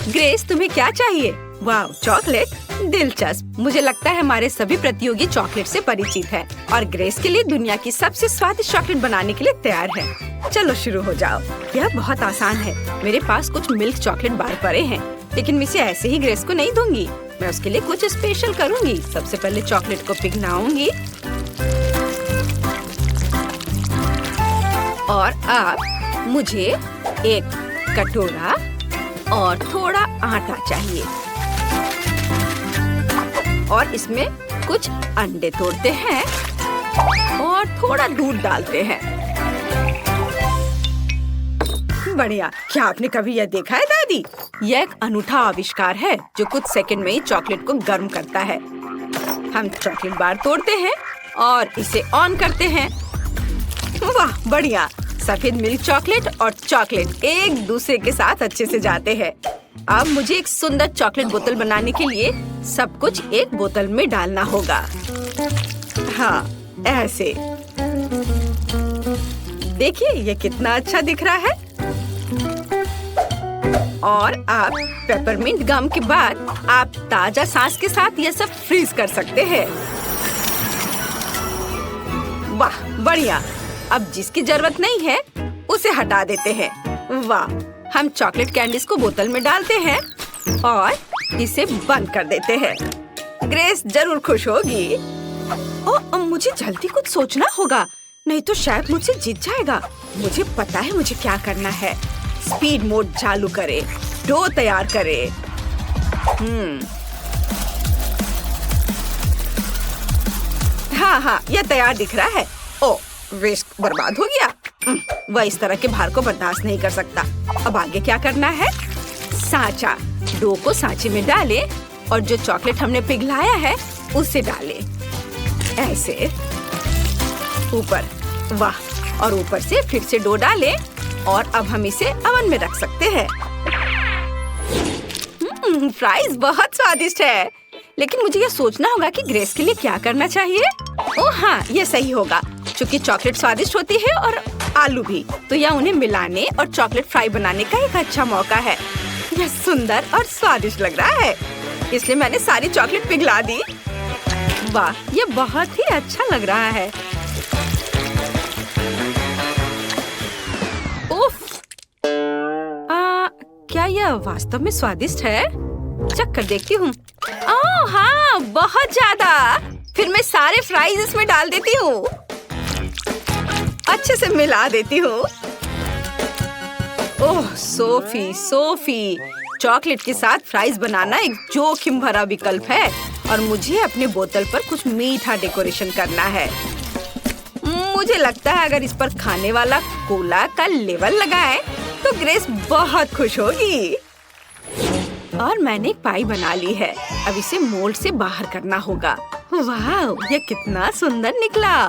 Grace, तुम्हें क्या चाहिए? वाह, चॉकलेट, दिलचस्प। मुझे लगता है हमारे सभी प्रतियोगी चॉकलेट से परिचित हैं और ग्रेस के लिए दुनिया की सबसे स्वादिष्ट चॉकलेट बनाने के लिए तैयार है। चलो शुरू हो जाओ। यह बहुत आसान है। मेरे पास कुछ मिल्क चॉकलेट बार पड़े हैं, लेकिन मैं इसे ऐसे ही ग्रेस को नहीं दूंगी। मैं उसके लिए कुछ स्पेशल करूंगी। सबसे पहले चॉकलेट को पिघलाऊंगी और अब मुझे एक कटोरा और थोड़ा आटा चाहिए और इसमें कुछ अंडे तोड़ते हैं और थोड़ा दूध डालते हैं। बढ़िया। क्या आपने कभी यह देखा है दादी? यह एक अनूठा आविष्कार है जो कुछ सेकंड में ही चॉकलेट को गर्म करता है। हम चॉकलेट बार तोड़ते हैं और इसे ऑन करते हैं। वाह, बढ़िया। सफेद मिल्क चॉकलेट और चॉकलेट एक दूसरे के साथ अच्छे से जाते हैं। अब मुझे एक सुंदर चॉकलेट बोतल बनाने के लिए सब कुछ एक बोतल में डालना होगा। हाँ, ऐसे। देखिए ये कितना अच्छा दिख रहा है। और अब पेपरमिंट गम के बाद आप ताजा सांस के साथ यह सब फ्रीज कर सकते हैं। वाह, बढ़िया। अब जिसकी जरूरत नहीं है उसे हटा देते हैं। वाह, हम चॉकलेट कैंडीज को बोतल में डालते हैं और इसे बंद कर देते हैं। ग्रेस जरूर खुश होगी। ओह, मुझे जल्दी कुछ सोचना होगा, नहीं तो शायद मुझसे जीत जाएगा। मुझे पता है मुझे क्या करना है। स्पीड मोड चालू करे, डो तैयार करे। हाँ, यह तैयार दिख रहा है। ओह, वेस्ट बर्बाद हो गया। वह इस तरह के भार को बर्दाश्त नहीं कर सकता। अब आगे क्या करना है? सांचा। डो को सांचे में डालें और जो चॉकलेट हमने पिघलाया है उसे डालें। ऐसे ऊपर। वाह, और ऊपर से फिर से डो डालें और अब हम इसे ओवन में रख सकते हैं। फ्राइज बहुत स्वादिष्ट है, लेकिन मुझे यह सोचना होगा कि ग्रेस के लिए क्या करना चाहिए। ओह हाँ, यह सही होगा। चूँकि चॉकलेट स्वादिष्ट होती है और आलू भी, तो यह उन्हें मिलाने और चॉकलेट फ्राई बनाने का एक अच्छा मौका है। यह सुंदर और स्वादिष्ट लग रहा है, इसलिए मैंने सारी चॉकलेट पिघला दी। वाह, यह बहुत ही अच्छा लग रहा है। उफ! क्या यह वास्तव में स्वादिष्ट है? चख कर देखती हूँ। ओह हाँ, बहुत ज्यादा। फिर मैं सारे फ्राइज इसमें डाल देती हूँ। अच्छे से मिला देती हूँ। ओह सोफी, चॉकलेट के साथ फ्राइज बनाना एक जोखिम भरा विकल्प है और मुझे अपने बोतल पर कुछ मीठा डेकोरेशन करना है। मुझे लगता है अगर इस पर खाने वाला कोला का लेवल लगाएं तो ग्रेस बहुत खुश होगी। और मैंने एक पाई बना ली है। अब इसे मोल्ड से बाहर करना होगा। वाह, यह कितना सुंदर निकला।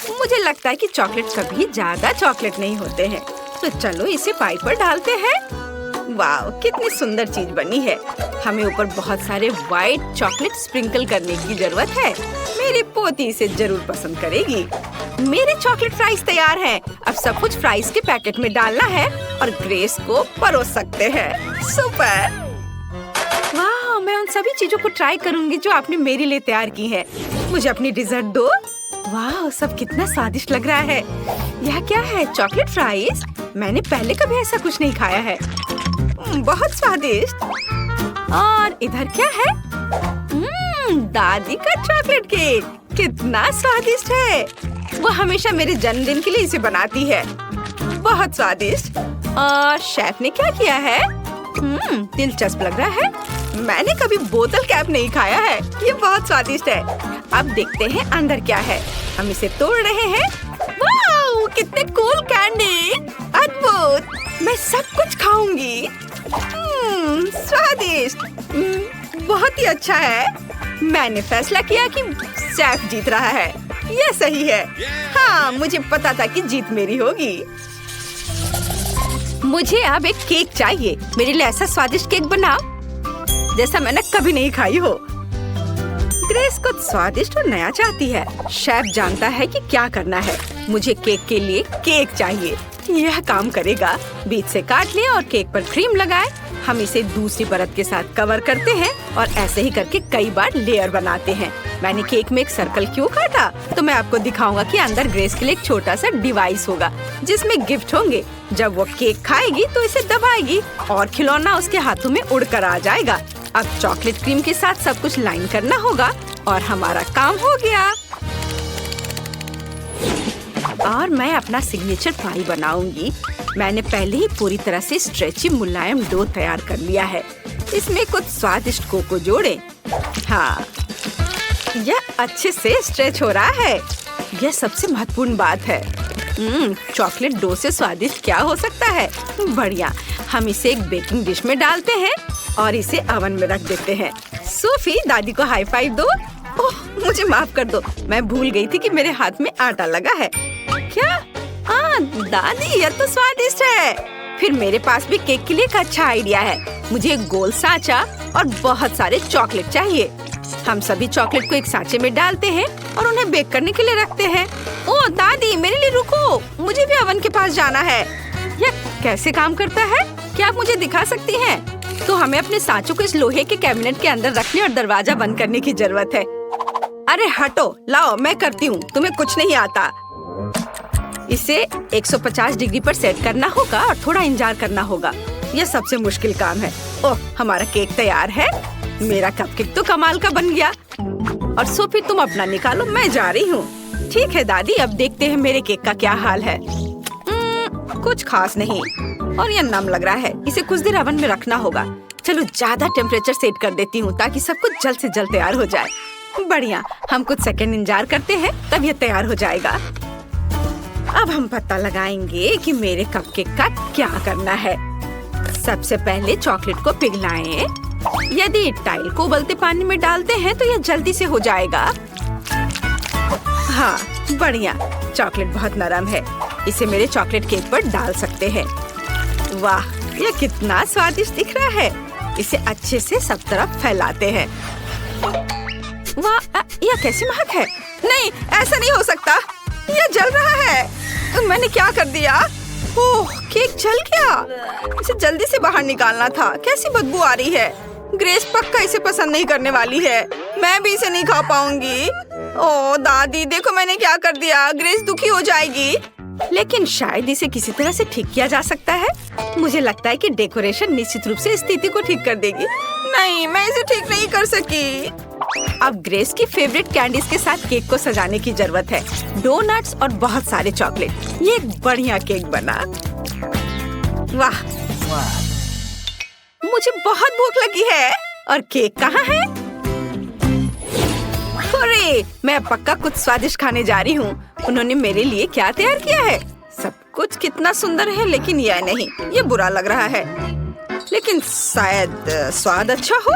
मुझे लगता है कि चॉकलेट कभी ज्यादा चॉकलेट नहीं होते हैं, तो चलो इसे पाई पर डालते हैं। वाह, कितनी सुंदर चीज बनी है। हमें ऊपर बहुत सारे व्हाइट चॉकलेट स्प्रिंकल करने की जरूरत है। मेरी पोती इसे जरूर पसंद करेगी। मेरे चॉकलेट फ्राइज तैयार हैं। अब सब कुछ फ्राइज के पैकेट में डालना है और ग्रेस को परोस सकते हैं। सुपर! वाह, मैं उन सभी चीजों को ट्राई करूंगी जो आपने मेरे लिए तैयार की है। मुझे अपनी डिजर्ट दो। वाह, सब कितना स्वादिष्ट लग रहा है। यह क्या है? Chocolate fries? मैंने पहले कभी ऐसा कुछ नहीं खाया है। बहुत स्वादिष्ट। और इधर क्या है? दादी का चॉकलेट केक। कितना स्वादिष्ट है। वो हमेशा मेरे जन्मदिन के लिए इसे बनाती है। बहुत स्वादिष्ट। और शेफ ने क्या किया है? दिलचस्प लग रहा है। मैंने कभी बोतल कैप नहीं खाया है। ये बहुत स्वादिष्ट है। अब देखते हैं अंदर क्या है। हम इसे तोड़ रहे हैं। वाह, कितने कूल कैंडी। अद्भुत। मैं सब कुछ खाऊंगी। स्वादिष्ट। बहुत ही अच्छा है। मैंने फैसला किया कि शेफ जीत रहा है। यह सही है। हाँ, मुझे पता था कि जीत मेरी होगी। मुझे अब एक केक चाहिए। मेरे लिए ऐसा स्वादिष्ट केक बनाओ जैसा मैंने कभी नहीं खाई हो। ग्रेस कुछ स्वादिष्ट और नया चाहती है। शेफ जानता है कि क्या करना है। मुझे केक के लिए केक चाहिए। यह काम करेगा। बीच से काट लें और केक पर क्रीम लगाएं। हम इसे दूसरी परत के साथ कवर करते हैं और ऐसे ही करके कई बार लेयर बनाते हैं। मैंने केक में एक सर्कल क्यों काटा? तो मैं आपको दिखाऊंगा कि अंदर ग्रेस के लिए एक छोटा सा डिवाइस होगा जिसमें गिफ्ट होंगे। जब वो केक खाएगी तो इसे दबाएगी और खिलौना उसके हाथों में उड़कर आ जाएगा। अब चॉकलेट क्रीम के साथ सब कुछ लाइन करना होगा और हमारा काम हो गया। और मैं अपना सिग्नेचर पाई बनाऊंगी। मैंने पहले ही पूरी तरह से स्ट्रेची मुलायम डो तैयार कर लिया है। इसमें कुछ स्वादिष्ट कोको जोड़े। हाँ, यह अच्छे से स्ट्रेच हो रहा है। यह सबसे महत्वपूर्ण बात है। चॉकलेट डो से स्वादिष्ट क्या हो सकता है? बढ़िया। हम इसे एक बेकिंग डिश में डालते हैं और इसे ओवन में रख देते हैं। सोफी, दादी को हाई फाइव दो। ओह, मुझे माफ कर दो, मैं भूल गई थी कि मेरे हाथ में आटा लगा है। क्या? हाँ दादी, यह तो स्वादिष्ट है। फिर मेरे पास भी केक के लिए एक अच्छा आइडिया है। मुझे एक गोल सांचा और बहुत सारे चॉकलेट चाहिए। हम सभी चॉकलेट को एक सांचे में डालते हैं और उन्हें बेक करने के लिए रखते हैं। ओह दादी, मेरे लिए रुको, मुझे भी ओवन के पास जाना है। यह कैसे काम करता है? क्या आप मुझे दिखा सकती हैं? तो हमें अपने सांचों को इस लोहे के कैबिनेट के अंदर रखने और दरवाजा बंद करने की जरूरत है। अरे हटो, लाओ मैं करती हूँ, तुम्हें कुछ नहीं आता। इसे 150 डिग्री पर सेट करना होगा और थोड़ा इंतजार करना होगा। यह सबसे मुश्किल काम है। ओह, हमारा केक तैयार है। मेरा कपकेक तो कमाल का बन गया। और सोफी, तुम अपना निकालो, मैं जा रही हूँ। ठीक है दादी, अब देखते हैं मेरे केक का क्या हाल है। कुछ खास नहीं और यह नम लग रहा है। इसे कुछ देर ओवन में रखना होगा। चलो ज्यादा टेम्परेचर सेट कर देती हूँ ताकि सब कुछ जल्द से जल्द तैयार हो जाए। बढ़िया, हम कुछ सेकंड इंतजार करते हैं, तब यह तैयार हो जाएगा। अब हम पता लगाएंगे कि मेरे कपकेक का क्या करना है। सबसे पहले चॉकलेट को पिघलाएं। यदि टाइल को उबलते पानी में डालते हैं तो यह जल्दी से हो जाएगा। हाँ बढ़िया, चॉकलेट बहुत नरम है। इसे मेरे चॉकलेट केक पर डाल सकते हैं। वाह, यह कितना स्वादिष्ट दिख रहा है। इसे अच्छे से सब तरफ फैलाते हैं। वाह, यह कैसी महक है। नहीं, ऐसा नहीं हो सकता, यह जल रहा है। मैंने क्या कर दिया? ओह, केक जल गया। इसे जल्दी से बाहर निकालना था। कैसी बदबू आ रही है। ग्रेस पक्का इसे पसंद नहीं करने वाली है। मैं भी इसे नहीं खा पाऊंगी। ओह दादी, देखो मैंने क्या कर दिया। ग्रेस दुखी हो जाएगी। लेकिन शायद इसे किसी तरह से ठीक किया जा सकता है। मुझे लगता है कि डेकोरेशन निश्चित रूप से स्थिति को ठीक कर देगी। नहीं, मैं इसे ठीक नहीं कर सकी। अब ग्रेस की फेवरेट कैंडीज के साथ केक को सजाने की जरूरत है। डोनट्स और बहुत सारे चॉकलेट। ये एक बढ़िया केक बना। वाह, मुझे बहुत भूख लगी है। और केक कहाँ है? अरे, मैं पक्का कुछ स्वादिष्ट खाने जा रही हूँ। उन्होंने मेरे लिए क्या तैयार किया है? सब कुछ कितना सुंदर है, लेकिन यह नहीं, ये बुरा लग रहा है। लेकिन शायद स्वाद अच्छा हो।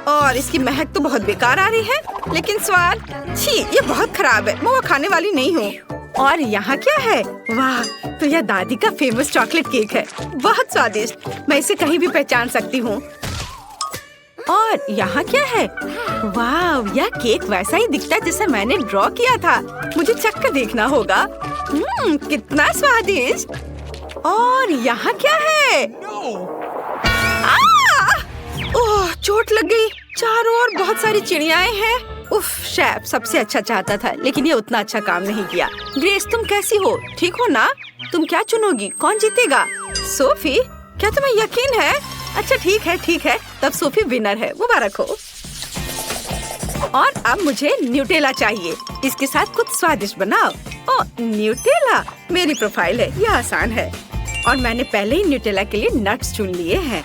और इसकी महक तो बहुत बेकार आ रही है, लेकिन स्वाद, छी, ये बहुत खराब है। मैं वो खाने वाली नहीं हूँ। और यहाँ क्या है? वाह, तो यह दादी का फेमस चॉकलेट केक है। बहुत स्वादिष्ट, मैं इसे कहीं भी पहचान सकती हूँ। और यहाँ क्या है? वाह, यह केक वैसा ही दिखता है जैसा मैंने ड्रॉ किया था। मुझे चक्कर देखना होगा। कितना स्वादिष्ट। और यहाँ क्या है? ओह, चोट लग गई। चारों ओर बहुत सारी चिड़ियाएं हैं। उफ, शेफ सबसे अच्छा चाहता था, लेकिन ये उतना अच्छा काम नहीं किया। ग्रेस, तुम कैसी हो? ठीक हो ना? तुम क्या चुनोगी? कौन जीतेगा? सोफी, क्या तुम्हें यकीन है? अच्छा ठीक है, तब सोफी विनर है। मुबारक हो। और अब मुझे न्यूटेला चाहिए। इसके साथ कुछ स्वादिष्ट बनाओ। ओह, न्यूटेला मेरी प्रोफाइल है, यह आसान है। और मैंने पहले ही न्यूटेला के लिए नट्स चुन लिए हैं।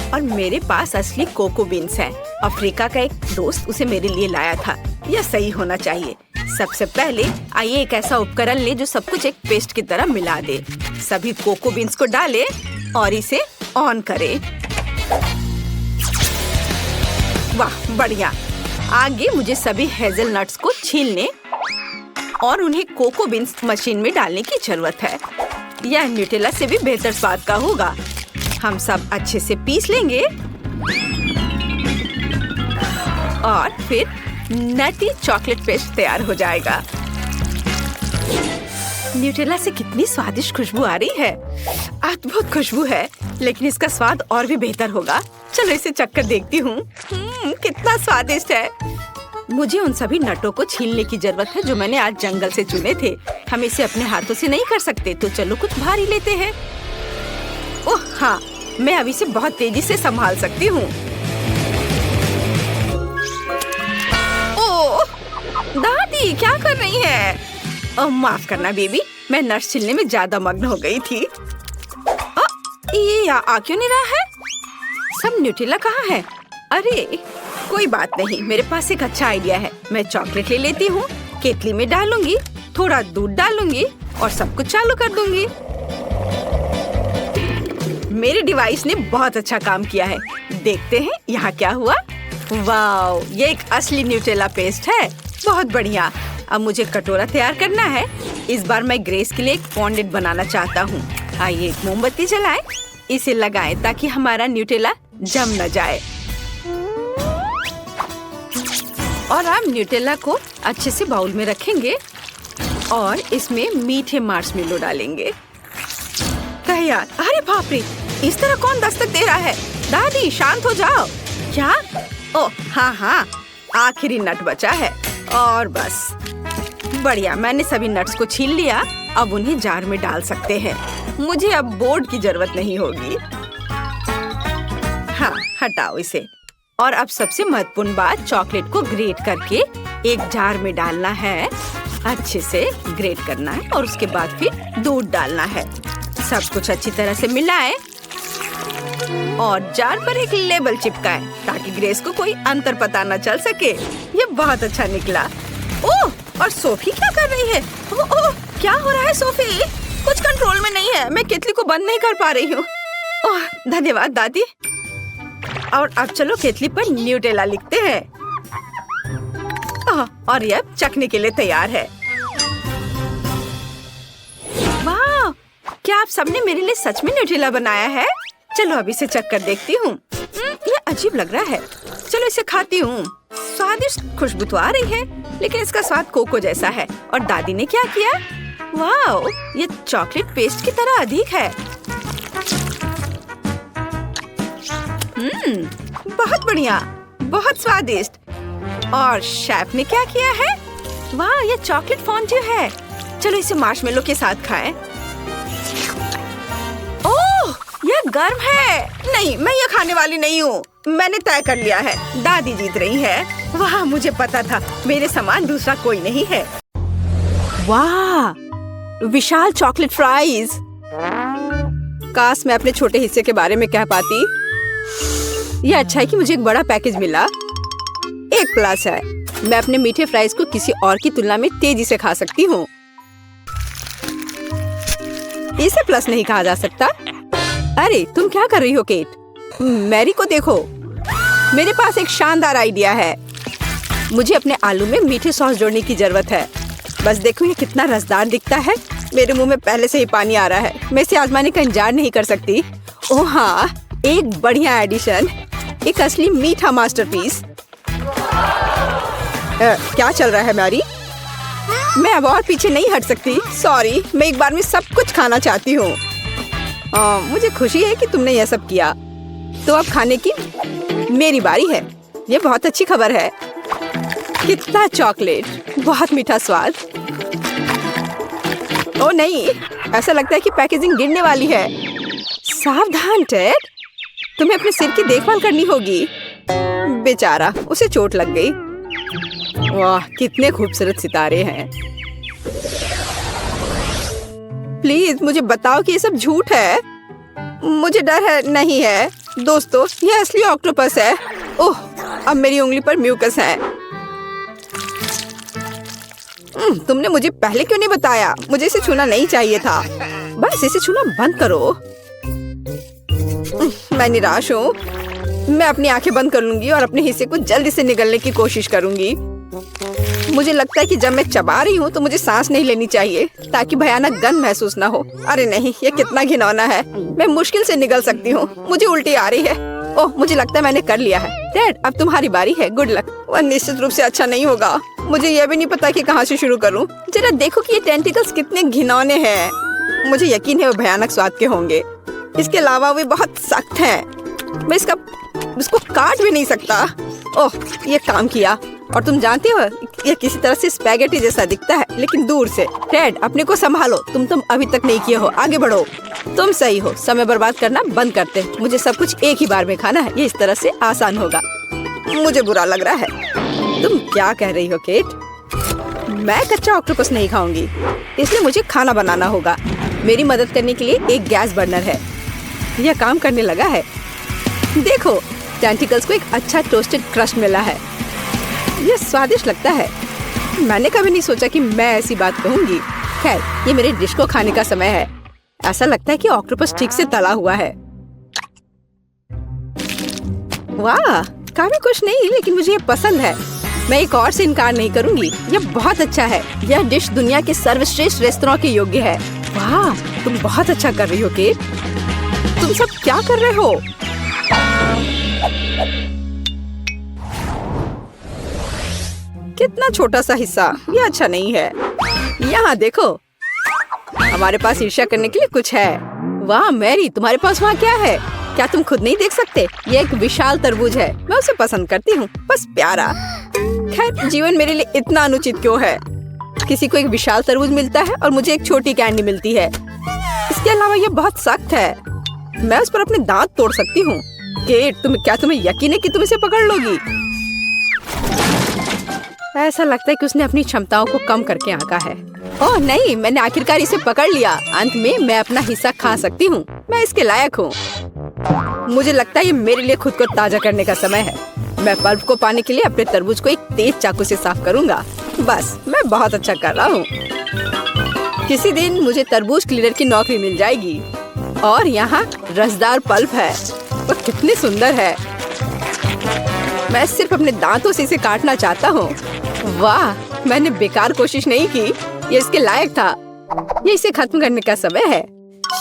और मेरे पास असली कोको बीन्स हैं। अफ्रीका का एक दोस्त उसे मेरे लिए लाया था। यह सही होना चाहिए। सबसे पहले आइए एक ऐसा उपकरण ले जो सब कुछ एक पेस्ट की तरह मिला दे। सभी कोको बीन्स को डालें और इसे ऑन करें। वाह, बढ़िया। आगे मुझे सभी हेज़लनट्स को छीलने और उन्हें कोको बीन्स मशीन में डालने की जरूरत है। यह न्यूटेला से भी बेहतर स्वाद का होगा। हम सब अच्छे से पीस लेंगे और फिर नटी चॉकलेट पेस्ट तैयार हो जाएगा। न्यूटेला से कितनी स्वादिष्ट खुशबू आ रही है। अद्भुत खुशबू है, लेकिन इसका स्वाद और भी बेहतर होगा। चलो इसे चखकर देखती हूँ। कितना स्वादिष्ट है। मुझे उन सभी नटों को छीलने की जरूरत है जो मैंने आज जंगल से चुने थे। हम इसे अपने हाथों से नहीं कर सकते, तो चलो कुछ भारी लेते हैं। ओह हाँ, मैं अभी इसे बहुत तेजी से संभाल सकती हूँ। ओह दादी, क्या कर रही है? ओह माफ करना बेबी, मैं नट्स छीलने में ज्यादा मग्न हो गई थी। ये आ क्यों नहीं रहा है? सब न्यूटेला कहाँ है? अरे कोई बात नहीं, मेरे पास एक अच्छा आइडिया है। मैं चॉकलेट ले लेती हूँ, केतली में डालूंगी, थोड़ा दूध डालूंगी और सब कुछ चालू कर दूंगी। मेरे डिवाइस ने बहुत अच्छा काम किया है। देखते हैं यहाँ क्या हुआ। वाओ, ये एक असली न्यूटेला पेस्ट है। बहुत बढ़िया। अब मुझे कटोरा तैयार करना है। इस बार मैं ग्रेस के लिए एक फॉन्डेंट बनाना चाहता हूँ। आइए एक मोमबत्ती जलाएं, इसे लगाएं ताकि हमारा न्यूटेला जम न जाए। और आप न्यूटेला को अच्छे से बाउल में रखेंगे और इसमें मीठे मार्शमेलो डालेंगे। तैयार। अरे बाप रे, इस तरह कौन दस्तक दे रहा है? दादी शांत हो जाओ। क्या? ओह हाँ, आखिरी नट बचा है। और बस बढ़िया, मैंने सभी नट्स को छील लिया। अब उन्हें जार में डाल सकते हैं। मुझे अब बोर्ड की जरूरत नहीं होगी। हाँ, हटाओ इसे। और अब सबसे महत्वपूर्ण बात, चॉकलेट को ग्रेट करके एक जार में डालना है। अच्छे से ग्रेट करना है और उसके बाद फिर दूध डालना है। सब कुछ अच्छी तरह से मिलाएं और जार पर एक लेबल चिपकाएं ताकि ग्रेस को कोई अंतर पता न चल सके। ये बहुत अच्छा निकला। ओह, और सोफी क्या कर रही है? ओह, क्या हो रहा है सोफी? कुछ कंट्रोल में नहीं है। मैं केतली को बंद नहीं कर पा रही हूँ। ओह धन्यवाद दादी। और अब चलो केतली पर न्यूटेला लिखते हैं। और ये अब चखने के लिए तैयार है। वाह, क्या आप सबने मेरे लिए सच में न्यूटेला बनाया है? चलो अभी इसे चख कर देखती हूँ। ये अजीब लग रहा है। चलो इसे खाती हूँ। स्वादिष्ट खुशबू तो आ रही है, लेकिन इसका स्वाद कोको जैसा है। और दादी ने क्या किया? वाह, ये चॉकलेट पेस्ट की तरह अधिक है। बहुत बढ़िया, बहुत स्वादिष्ट। और शेफ ने क्या किया है? वाह, ये चॉकलेट फॉन्ड्यू है। चलो इसे मार्शमेलो के साथ खाएं। ओह, ये गर्म है। नहीं, मैं ये खाने वाली नहीं हूँ। मैंने तय कर लिया है, दादी जीत रही है। वाह, मुझे पता था मेरे समान दूसरा कोई नहीं है। वाह, विशाल चॉकलेट फ्राइज। काश मैं अपने छोटे हिस्से के बारे में कह पाती। ये अच्छा है कि मुझे एक बड़ा पैकेज मिला। एक प्लस है, मैं अपने मीठे फ्राइज को किसी और की तुलना में तेजी से खा सकती हूँ। इसे प्लस नहीं कहा जा सकता। अरे तुम क्या कर रही हो केट? मैरी को देखो। मेरे पास एक शानदार आइडिया है। मुझे अपने आलू में मीठे सॉस जोड़ने की जरूरत है। बस देखो ये कितना रसदार दिखता है। मेरे मुंह में पहले से ही पानी आ रहा है। मैं इसे आजमाने का इंतजार नहीं कर सकती। ओह हाँ, एक बढ़िया एडिशन, एक असली मीठा मास्टरपीस। क्या चल रहा है मैरी? मैं अब और पीछे नहीं हट सकती। सॉरी, मैं एक बार में सब कुछ खाना चाहती हूँ। मुझे खुशी है कि तुमने यह सब किया। तो अब खाने की मेरी बारी है। ये बहुत अच्छी खबर है। कितना चॉकलेट, बहुत मीठा स्वाद। ओ नहीं, ऐसा लगता है कि पैकेजिंग गिरने वाली है। सावधान टेड, तुम्हें अपने सिर की देखभाल करनी होगी। बेचारा, उसे चोट लग गई। वाह, कितने खूबसूरत सितारे हैं। प्लीज मुझे बताओ कि ये सब झूठ है। मुझे डर है। नहीं है दोस्तों, ये असली ऑक्टोपस है। ओह, अब मेरी उंगली पर म्यूकस है। तुमने मुझे पहले क्यों नहीं बताया? मुझे इसे छूना नहीं चाहिए था। बस इसे छूना बंद करो। मैं निराश हूँ। मैं अपनी आंखें बंद कर लूंगी और अपने हिस्से को जल्दी से निगलने की कोशिश करूंगी। मुझे लगता है कि जब मैं चबा रही हूँ तो मुझे सांस नहीं लेनी चाहिए ताकि भयानक गंध महसूस ना हो। अरे नहीं, ये कितना घिनौना है। मैं मुश्किल से निगल सकती हूँ। मुझे उल्टी आ रही है। ओह, मुझे लगता है मैंने कर लिया है। डैड, अब तुम्हारी बारी है। Good luck. वह निश्चित रूप से अच्छा नहीं होगा। मुझे यह भी नहीं पता कि कहाँ से शुरू करूँ। जरा देखो कि ये टेंटिकल्स कितने घिनौने हैं। मुझे यकीन है वो भयानक स्वाद के होंगे। इसके अलावा वे बहुत सख्त हैं। मैं इसको काट भी नहीं सकता। ओह, ये काम किया। और तुम जानती हो ये किसी तरह से स्पैगेटी जैसा दिखता है, लेकिन दूर से। टेड, अपने को संभालो। तुम अभी तक नहीं किए हो, आगे बढ़ो। तुम सही हो, समय बर्बाद करना बंद करते। मुझे सब कुछ एक ही बार में खाना है, ये इस तरह से आसान होगा। मुझे बुरा लग रहा है। तुम क्या कह रही हो केट? मैं कच्चा ऑक्टोपस नहीं खाऊंगी, इसलिए मुझे खाना बनाना होगा। मेरी मदद करने के लिए एक गैस बर्नर है। यह काम करने लगा है। देखो, टेंटिकल्स को एक अच्छा टोस्टेड क्रस्ट मिला है। यह स्वादिष्ट लगता है। मैंने कभी नहीं सोचा कि मैं ऐसी बात कहूंगी। खैर, ये मेरे डिश को खाने का समय है। ऐसा लगता है कि ऑक्टोपस ठीक से तला हुआ है। वाह, काफी कुछ नहीं, लेकिन मुझे ये पसंद है। मैं एक और से इनकार नहीं करूंगी। यह बहुत अच्छा है। यह डिश दुनिया के सर्वश्रेष्ठ रेस्तरां के योग्य है। वाह, तुम बहुत अच्छा कर रही हो केट। तुम सब क्या कर रहे हो? कितना छोटा सा हिस्सा, ये अच्छा नहीं है। यहाँ देखो, हमारे पास ईर्ष्या करने के लिए कुछ है। वाह मैरी, तुम्हारे पास वहाँ क्या है? क्या तुम खुद नहीं देख सकते? ये एक विशाल तरबूज है। मैं उसे पसंद करती हूँ, बस प्यारा। खैर, जीवन मेरे लिए इतना अनुचित क्यों है? किसी को एक विशाल तरबूज मिलता है और मुझे एक छोटी कैंडी मिलती है। इसके अलावा ये बहुत सख्त है। मैं उस पर अपने दांत तोड़ सकती हूँ। केट, तुम्हें यकीन है कि तुम इसे पकड़ लोगी? ऐसा लगता है कि उसने अपनी क्षमताओं को कम करके आंका है। ओह नहीं, मैंने आखिरकार इसे पकड़ लिया। अंत में मैं अपना हिस्सा खा सकती हूँ। मैं इसके लायक हूँ। मुझे लगता है ये मेरे लिए खुद को ताजा करने का समय है। मैं पल्प को पाने के लिए अपने तरबूज को एक तेज चाकू से साफ करूँगा। बस, मैं बहुत अच्छा कर रहा हूँ। किसी दिन मुझे तरबूज क्लीनर की नौकरी मिल जाएगी। और यहाँ रसदार पल्प है। वह कितनी सुंदर है। मैं सिर्फ अपने दांतों से इसे काटना चाहता हूँ। वाह, मैंने बेकार कोशिश नहीं की। ये इसके लायक था। ये इसे खत्म करने का समय है।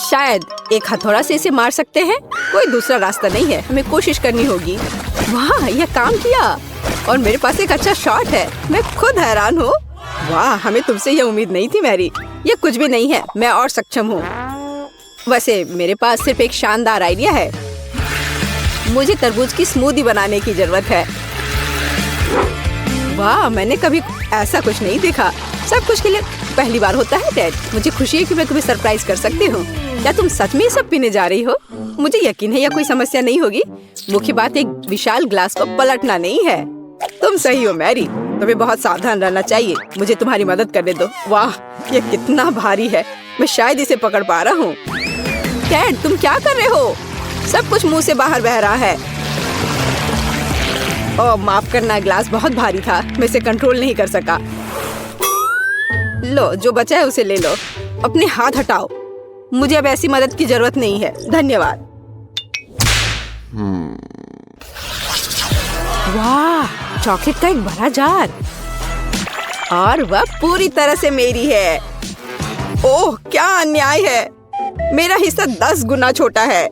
शायद एक हथौड़ा से इसे मार सकते हैं। कोई दूसरा रास्ता नहीं है, हमें कोशिश करनी होगी। वाह, यह काम किया और मेरे पास एक अच्छा शॉट है। मैं खुद हैरान हूँ। वाह, हमें तुमसे यह उम्मीद नहीं थी मैरी। ये कुछ भी नहीं है, मैं और सक्षम हूँ। वैसे मेरे पास सिर्फ एक शानदार आइडिया है। मुझे तरबूज की स्मूदी बनाने की जरूरत है। वाह, मैंने कभी ऐसा कुछ नहीं देखा। सब कुछ के लिए पहली बार होता है टेड। मुझे खुशी है कि मैं तुम्हें सरप्राइज कर सकती हूँ। क्या तुम सच में ये सब पीने जा रही हो? मुझे यकीन है यह कोई समस्या नहीं होगी। मुख्य बात एक विशाल ग्लास को पलटना नहीं है। तुम सही हो मैरी, तुम्हें बहुत सावधान रहना चाहिए। मुझे तुम्हारी मदद करने दो। वाह, यह कितना भारी है। मैं शायद इसे पकड़ पा रहा हूँ। टेड, तुम क्या कर रहे हो? सब कुछ मुंह से बाहर बह रहा है। ओह, माफ करना, ग्लास बहुत भारी था। मैं इसे कंट्रोल नहीं कर सका। लो, जो बचा है उसे ले लो। अपने हाथ हटाओ। मुझे अब ऐसी मदद की जरूरत नहीं है। धन्यवाद। वाह, चॉकलेट का एक बड़ा जार। और वह पूरी तरह से मेरी है। ओह, क्या अन्याय है। मेरा हिस्सा 10 गुना छोटा है।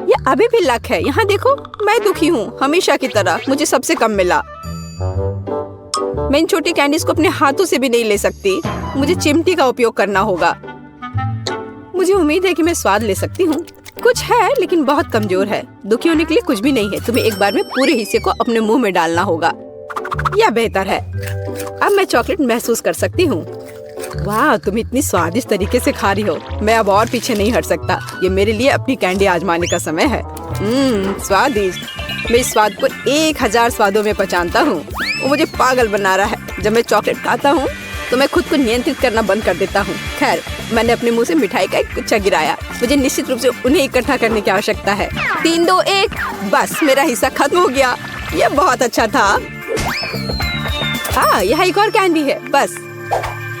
यह अभी भी लक है। यहाँ देखो, मैं दुखी हूँ। हमेशा की तरह मुझे सबसे कम मिला। मैं इन छोटी कैंडीज को अपने हाथों से भी नहीं ले सकती। मुझे चिमटी का उपयोग करना होगा। मुझे उम्मीद है कि मैं स्वाद ले सकती हूँ। कुछ है, लेकिन बहुत कमजोर है। दुखी होने के लिए कुछ भी नहीं है। तुम्हें एक बार में पूरे हिस्से को अपने मुंह में डालना होगा। यह बेहतर है। अब मैं चॉकलेट महसूस कर सकती हूँ। वाह, तुम इतनी स्वादिष्ट तरीके से खा रही हो। मैं अब और पीछे नहीं हट सकता। ये मेरे लिए अपनी कैंडी आजमाने का समय है। स्वादिष्ट। मैं इस स्वाद को 1000 स्वादों में पहचानता हूँ। वो मुझे पागल बना रहा है। जब मैं चॉकलेट खाता हूँ तो मैं खुद को नियंत्रित करना बंद कर देता हूँ। खैर, मैंने अपने मुंह से मिठाई का एक गुच्छा गिराया। मुझे निश्चित रूप से उन्हें इकट्ठा करने की आवश्यकता है। 3, 2, 1। बस, मेरा हिस्सा खत्म हो गया। यह बहुत अच्छा था। हाँ, यहाँ एक और कैंडी है। बस,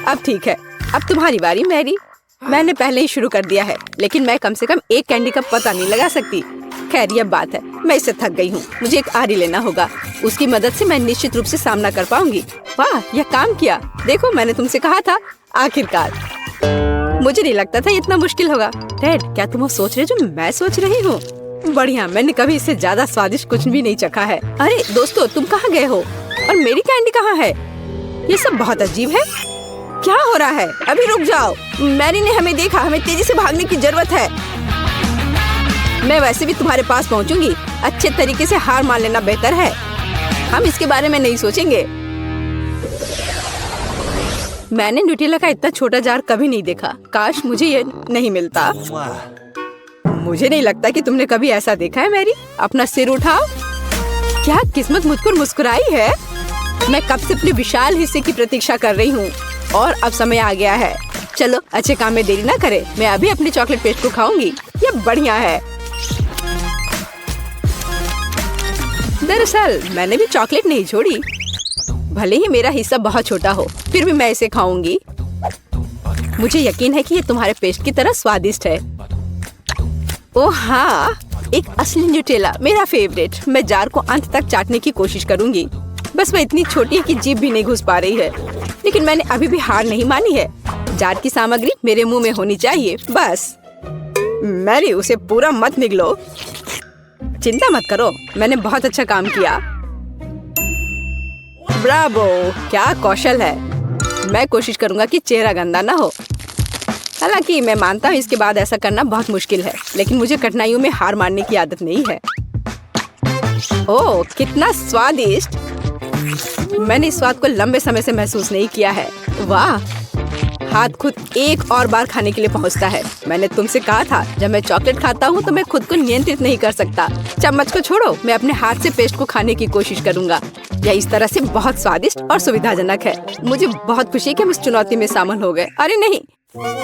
अब ठीक है। अब तुम्हारी बारी मैरी। मैंने पहले ही शुरू कर दिया है, लेकिन मैं कम से कम एक कैंडी का पता नहीं लगा सकती। खैर, यह बात है। मैं इससे थक गई हूँ। मुझे एक आरी लेना होगा। उसकी मदद से मैं निश्चित रूप से सामना कर पाऊंगी। वाह, यह काम किया। देखो, मैंने तुमसे कहा था। आखिरकार। मुझे नहीं लगता था इतना मुश्किल होगा। टेड, क्या तुम वो सोच रहे जो मैं सोच रही हूँ? बढ़िया, मैंने कभी इससे ज्यादा स्वादिष्ट कुछ भी नहीं चखा है। अरे दोस्तों, तुम कहाँ गए हो? और मेरी कैंडी कहाँ है? ये सब बहुत अजीब है। क्या हो रहा है? अभी रुक जाओ। मैरी ने हमें देखा, हमें तेजी से भागने की जरूरत है। मैं वैसे भी तुम्हारे पास पहुंचूंगी। अच्छे तरीके से हार मान लेना बेहतर है। हम इसके बारे में नहीं सोचेंगे। मैंने न्यूटेला का इतना छोटा जार कभी नहीं देखा। काश मुझे ये नहीं मिलता। मुझे नहीं लगता कि तुमने कभी ऐसा देखा है मैरी। अपना सिर उठाओ। क्या किस्मत मुझ पर मुस्कुराई है। मैं कब से अपने विशाल हिस्से की प्रतीक्षा कर रही हूँ और अब समय आ गया है। चलो अच्छे काम में देरी ना करें। मैं अभी अपने चॉकलेट पेस्ट को खाऊंगी। ये बढ़िया है। दरअसल मैंने भी चॉकलेट नहीं छोड़ी। भले ही मेरा हिस्सा बहुत छोटा हो, फिर भी मैं इसे खाऊंगी। मुझे यकीन है कि ये तुम्हारे पेस्ट की तरह स्वादिष्ट है। ओह हाँ, एक असली न्यूटेला, मेरा फेवरेट। मैं जार को अंत तक चाटने की कोशिश करूंगी। बस वह इतनी छोटी है कि जीभ भी नहीं घुस पा रही है। लेकिन मैंने अभी भी हार नहीं मानी है। जार की सामग्री मेरे मुंह में होनी चाहिए बस। मैरी, उसे पूरा मत निगलो। चिंता मत करो, मैंने बहुत अच्छा काम किया। ब्रावो, क्या कौशल है। मैं कोशिश करूंगा कि चेहरा गंदा ना हो। हालांकि मैं मानता हूँ इसके बाद ऐसा करना बहुत मुश्किल है, लेकिन मुझे कठिनाइयों में हार मानने की आदत नहीं है। ओह, कितना स्वादिष्ट। मैंने इस स्वाद को लंबे समय से महसूस नहीं किया है। वाह, हाथ खुद एक और बार खाने के लिए पहुंचता है। मैंने तुमसे कहा था, जब मैं चॉकलेट खाता हूँ तो मैं खुद को नियंत्रित नहीं कर सकता। चम्मच को छोड़ो, मैं अपने हाथ से पेस्ट को खाने की कोशिश करूंगा। यह इस तरह से बहुत स्वादिष्ट और सुविधाजनक है। मुझे बहुत खुशी है कि हम इस चुनौती में शामिल हो गए। अरे नहीं,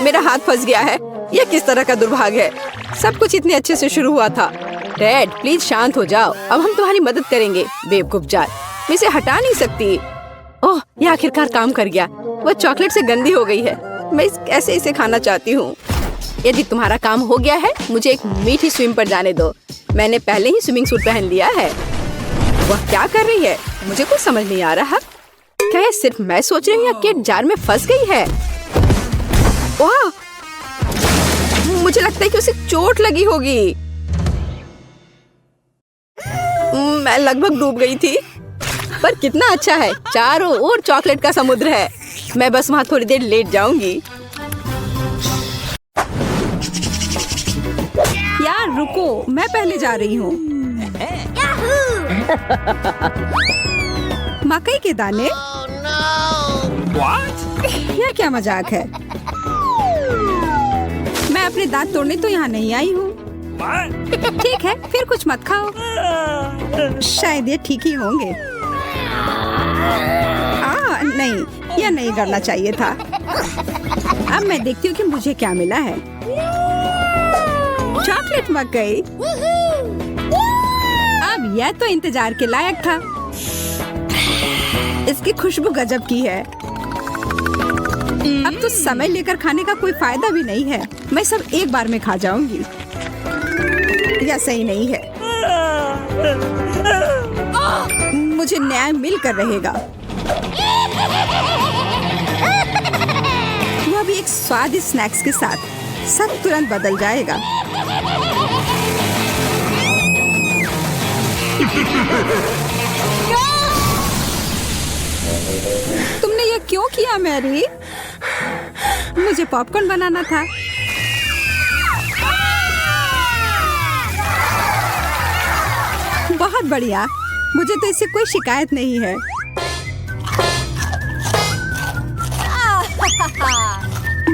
मेरा हाथ फंस गया है। यह किस तरह का दुर्भाग्य है। सब कुछ इतने अच्छे से शुरू हुआ था। डैड, प्लीज शांत हो जाओ। अब हम तुम्हारी मदद करेंगे। बेवकूफ जार, मैं इसे हटा नहीं सकती। ओह, यह आखिरकार काम कर गया। वह चॉकलेट से गंदी हो गई है। मैं कैसे इसे खाना चाहती हूँ। यदि तुम्हारा काम हो गया है, मुझे एक मीठी स्विम पर जाने दो। मैंने पहले ही स्विमिंग सूट पहन लिया है। वह क्या कर रही है? मुझे कुछ समझ नहीं आ रहा। क्या ये सिर्फ मैं सोच रही हूँ या केट जार में फंस गई है? वाह, मुझे लगता है कि उसे चोट लगी होगी। मैं लगभग डूब गई थी। पर कितना अच्छा है, चारों ओर चॉकलेट का समुद्र है। मैं बस वहाँ थोड़ी देर लेट जाऊंगी। यार रुको, मैं पहले जा रही हूँ। मकई के दाने? यह क्या मजाक है। मैं अपने दांत तोड़ने तो यहाँ नहीं आई हूँ। ठीक है, फिर कुछ मत खाओ। शायद ये ठीक ही होंगे। नहीं, यह नहीं करना चाहिए था। अब मैं देखती हूँ कि मुझे क्या मिला है। चॉकलेट मकई। अब यह तो इंतजार के लायक था। इसकी खुशबू गजब की है। अब तो समय लेकर खाने का कोई फायदा भी नहीं है। मैं सब एक बार में खा जाऊंगी। यह सही नहीं है। मुझे न्याय मिलकर रहेगा। वह भी एक स्वादिष्ट स्नैक्स के साथ। सब तुरंत बदल जाएगा। तुमने ये क्यों किया मैरी? मुझे पॉपकॉर्न बनाना था। बहुत बढ़िया। मुझे तो इससे कोई शिकायत नहीं है।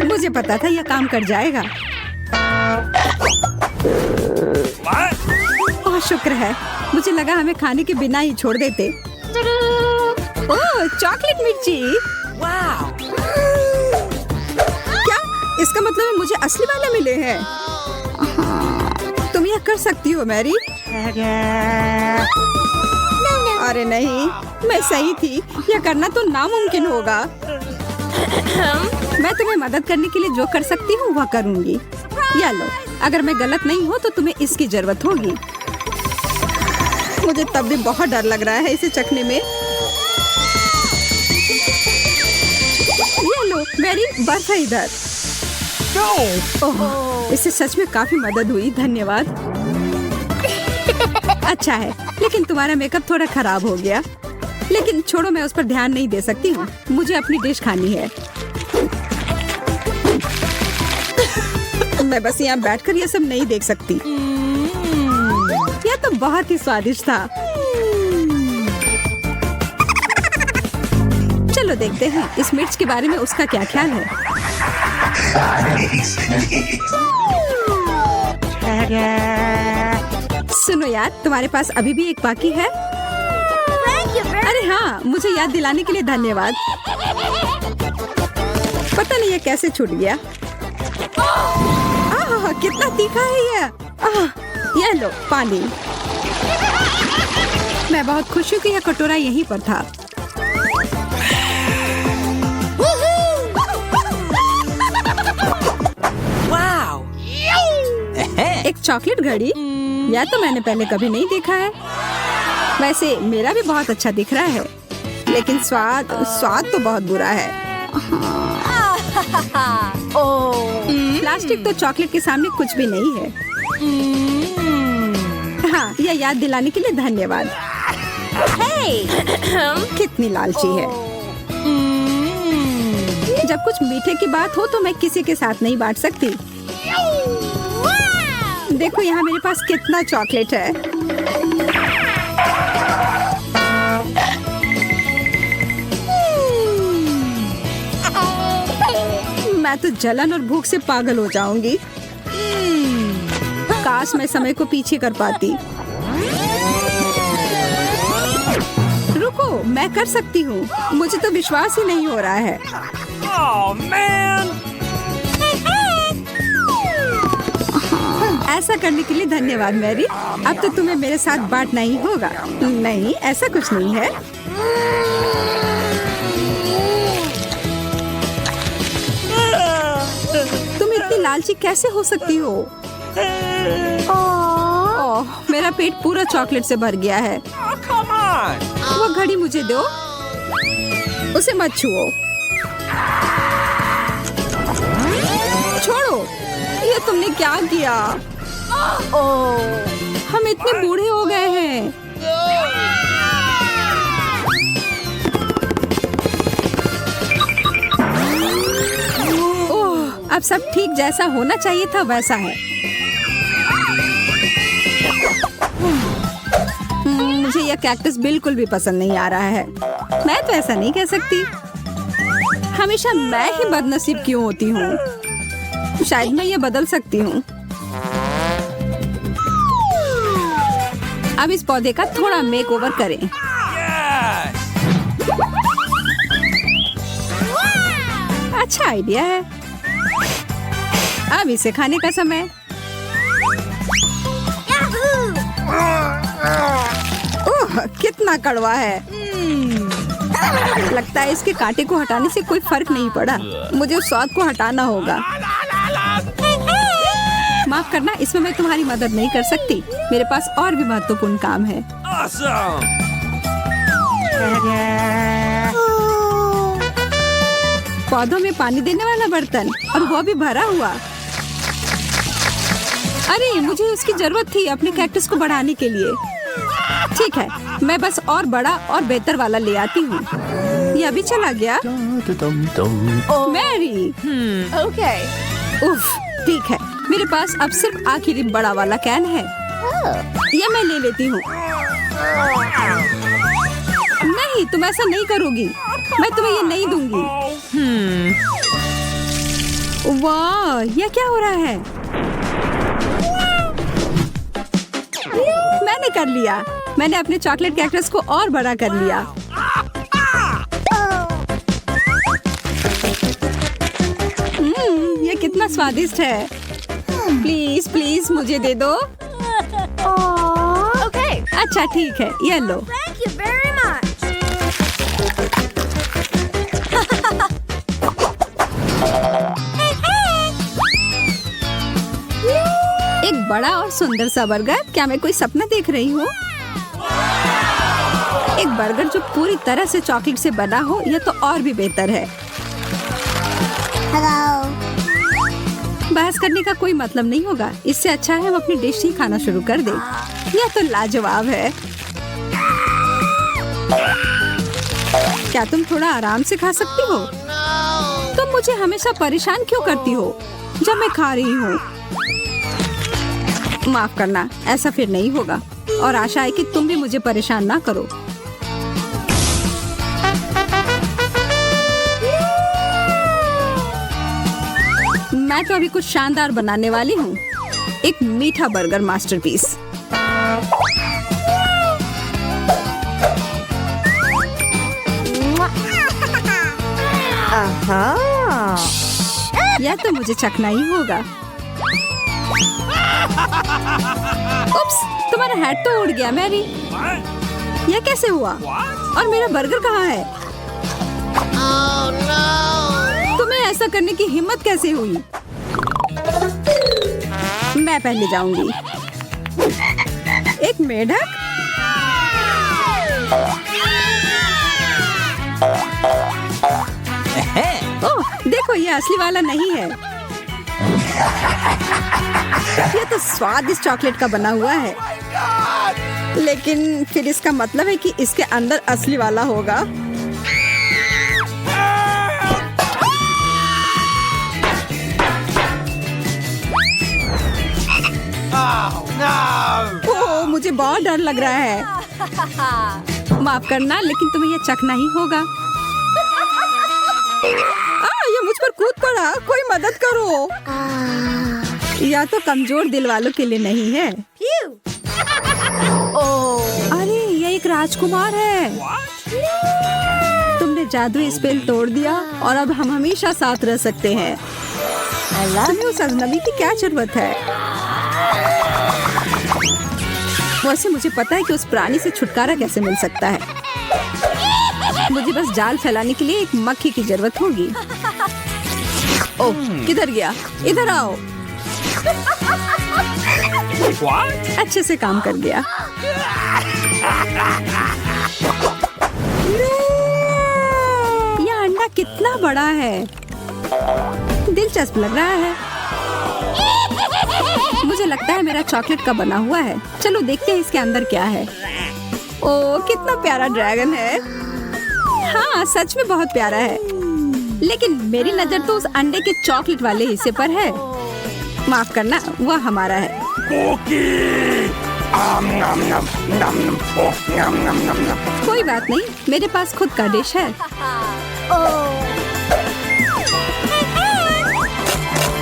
मुझे पता था यह काम कर जाएगा। ओह, शुक्र है। मुझे लगा हमें खाने के बिना ही छोड़ देते। ओह, चॉकलेट मिर्ची। क्या इसका मतलब है मुझे असली वाले मिले हैं? तुम यह कर सकती हो मैरी। अरे नहीं, मैं सही थी। यह करना तो नामुमकिन होगा। मैं तुम्हें मदद करने के लिए जो कर सकती हूँ वह करूँगी। या लो, अगर मैं गलत नहीं हूँ तो तुम्हें इसकी जरूरत होगी। मुझे तब भी बहुत डर लग रहा है इसे चखने में। ये लो मैरी, बर्फ है इधर। ओह, इससे सच में काफी मदद हुई। धन्यवाद। अच्छा है, लेकिन तुम्हारा मेकअप थोड़ा खराब हो गया। लेकिन छोड़ो, मैं उस पर ध्यान नहीं दे सकती हूँ। मुझे अपनी डिश खानी है। मैं बस यहाँ बैठकर ये सब नहीं देख सकती। यह तो बहुत ही स्वादिष्ट था। चलो देखते हैं इस मिर्च के बारे में उसका क्या ख्याल है। सुनो यार, तुम्हारे पास अभी भी एक बाकी है। अरे हाँ, मुझे याद दिलाने के लिए धन्यवाद। पता नहीं ये कैसे छूट गया। कितना तीखा है ये लो पानी। मैं बहुत खुश हूँ कि यह कटोरा यहीं पर था। एक चॉकलेट घड़ी, यह तो मैंने पहले कभी नहीं देखा है। वैसे मेरा भी बहुत अच्छा दिख रहा है, लेकिन स्वाद तो बहुत बुरा है। प्लास्टिक तो चॉकलेट के सामने कुछ भी नहीं है। हाँ, यह याद दिलाने के लिए धन्यवाद। कितनी लालची है। जब कुछ मीठे की बात हो तो मैं किसी के साथ नहीं बांट सकती। देखो यहाँ मेरे पास कितना चॉकलेट है। मैं तो जलन और भूख से पागल हो जाऊंगी। काश मैं समय को पीछे कर पाती। रुको, मैं कर सकती हूँ। मुझे तो विश्वास ही नहीं हो रहा है। ऐसा करने के लिए धन्यवाद मैरी। अब तो तुम्हें मेरे साथ बांटना ही होगा। नहीं, ऐसा कुछ नहीं है। तुम इतनी लालची कैसे हो सकती हो? ओह, मेरा पेट पूरा चॉकलेट से भर गया है। वो घड़ी मुझे दो। उसे मत छुओ। छोड़ो, ये तुमने क्या किया? हम इतने बूढ़े हो गए हैं। ओह, अब सब ठीक जैसा होना चाहिए था वैसा है। मुझे यह कैक्टस बिल्कुल भी पसंद नहीं आ रहा है। मैं तो ऐसा नहीं कह सकती। हमेशा मैं ही बदनसीब क्यों होती हूँ? शायद मैं ये बदल सकती हूँ। अब इस पौधे का थोड़ा मेकओवर करें। अच्छा आइडिया है। अब इसे खाने का समय। ओह, कितना कड़वा है। लगता है इसके कांटे को हटाने से कोई फर्क नहीं पड़ा। मुझे उस स्वाद को हटाना होगा। माफ करना, इसमें मैं तुम्हारी मदद नहीं कर सकती। मेरे पास और भी महत्वपूर्ण काम है। पौधों में पानी देने वाला बर्तन, और वो भी भरा हुआ। अरे, मुझे इसकी जरूरत थी अपने कैक्टस को बढ़ाने के लिए। ठीक है, मैं बस और बड़ा और बेहतर वाला ले आती हूँ। ये अभी चला गया। Mary, Okay. उफ, ठीक है। मेरे पास अब सिर्फ आखिरी बड़ा वाला कैन है। ये मैं ले लेती हूँ। नहीं, तुम ऐसा नहीं करोगी। मैं तुम्हें ये नहीं दूंगी। वाह, ये क्या हो रहा है? मैंने कर लिया। मैंने अपने चॉकलेट कैक्टस को और बड़ा कर लिया। ये कितना स्वादिष्ट है। प्लीज प्लीज मुझे दे दो। Okay. अच्छा ठीक है, ये लो। Thank you very much. एक बड़ा और सुंदर सा बर्गर। क्या मैं कोई सपना देख रही हूँ? एक बर्गर जो पूरी तरह से चॉकलेट से बना हो, यह तो और भी बेहतर है। Hello. बहस करने का कोई मतलब नहीं होगा। इससे अच्छा है हम अपनी डिश ही खाना शुरू कर दें। यह तो लाजवाब है। क्या तुम थोड़ा आराम से खा सकती हो? तुम मुझे हमेशा परेशान क्यों करती हो जब मैं खा रही हूँ? माफ करना, ऐसा फिर नहीं होगा और आशा है कि तुम भी मुझे परेशान ना करो। मैं तो अभी कुछ शानदार बनाने वाली हूँ, एक मीठा बर्गर मास्टरपीस। यह तो मुझे चखना ही होगा। उप्स, तुम्हारा हैट तो उड़ गया मैरी। यह कैसे हुआ? और मेरा बर्गर कहाँ है? तुम्हें ऐसा करने की हिम्मत कैसे हुई? मैं पहले जाऊंगी। एक मेढक? ओह, देखो ये असली वाला नहीं है। ये तो स्वादिष्ट चॉकलेट का बना हुआ है। लेकिन फिर इसका मतलब है कि इसके अंदर असली वाला होगा। ओह, मुझे बहुत डर लग रहा है। माफ करना, लेकिन तुम्हें यह चखना ही होगा। ये मुझ पर कूद पड़ा, कोई मदद करो। या तो कमजोर दिल वालों के लिए नहीं है। अरे ये एक राजकुमार है। तुमने जादुई स्पेल तोड़ दिया और अब हम हमेशा साथ रह सकते हैं। तुम्हें उस अजनबी की क्या जरूरत है? वैसे मुझे पता है कि उस प्राणी से छुटकारा कैसे मिल सकता है। मुझे बस जाल फैलाने के लिए एक मक्खी की जरूरत होगी। ओह, किधर गया? इधर आओ। अच्छे से काम कर गया। यह अंडा कितना बड़ा है, दिलचस्प लग रहा है। मुझे लगता है मेरा चॉकलेट का बना हुआ है। चलो देखते हैं इसके अंदर क्या है। ओह, कितना प्यारा ड्रैगन है। हाँ, सच में बहुत प्यारा है। लेकिन मेरी नजर तो उस अंडे के चॉकलेट वाले हिस्से पर है। माफ करना, वह हमारा है। कोई बात नहीं, मेरे पास खुद का डिश है।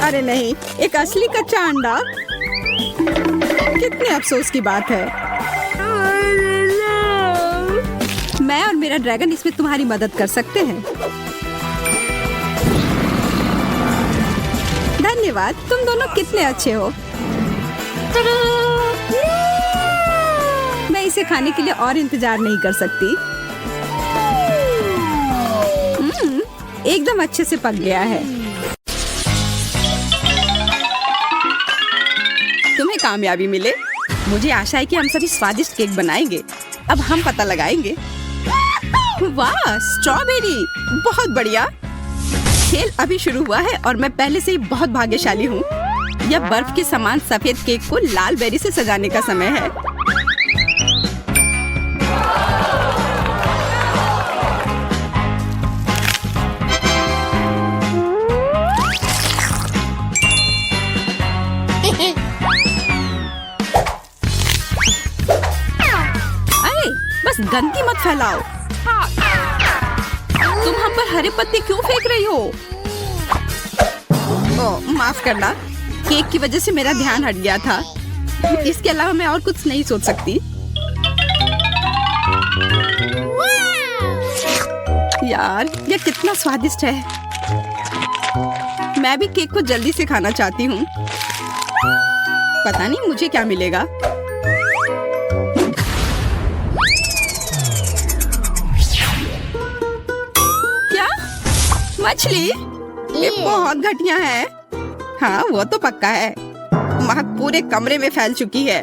अरे नहीं, एक असली कच्चा अंडा। कितने अफसोस की बात है। मैं और मेरा ड्रैगन इसमें तुम्हारी मदद कर सकते हैं। धन्यवाद, तुम दोनों कितने अच्छे हो। मैं इसे खाने के लिए और इंतजार नहीं कर सकती। एकदम अच्छे से पक गया है। तुम्हें कामयाबी मिले। मुझे आशा है कि हम सभी स्वादिष्ट केक बनाएंगे। अब हम पता लगाएंगे। वाह, स्ट्रॉबेरी, बहुत बढ़िया। खेल अभी शुरू हुआ है और मैं पहले से ही बहुत भाग्यशाली हूँ। यह बर्फ के समान सफेद केक को लाल बेरी से सजाने का समय है। अरे बस गंदगी मत फैलाओ। तुम हम पर हरे पत्ते क्यों फेंक रही हो? ओह, माफ करना, केक की वजह से मेरा ध्यान हट गया था। इसके अलावा मैं और कुछ नहीं सोच सकती। यार, यह कितना स्वादिष्ट है। मैं भी केक को जल्दी से खाना चाहती हूँ। पता नहीं मुझे क्या मिलेगा। मछली? ये बहुत घटिया है। हाँ, वो तो पक्का है। महक पूरे कमरे में फैल चुकी है।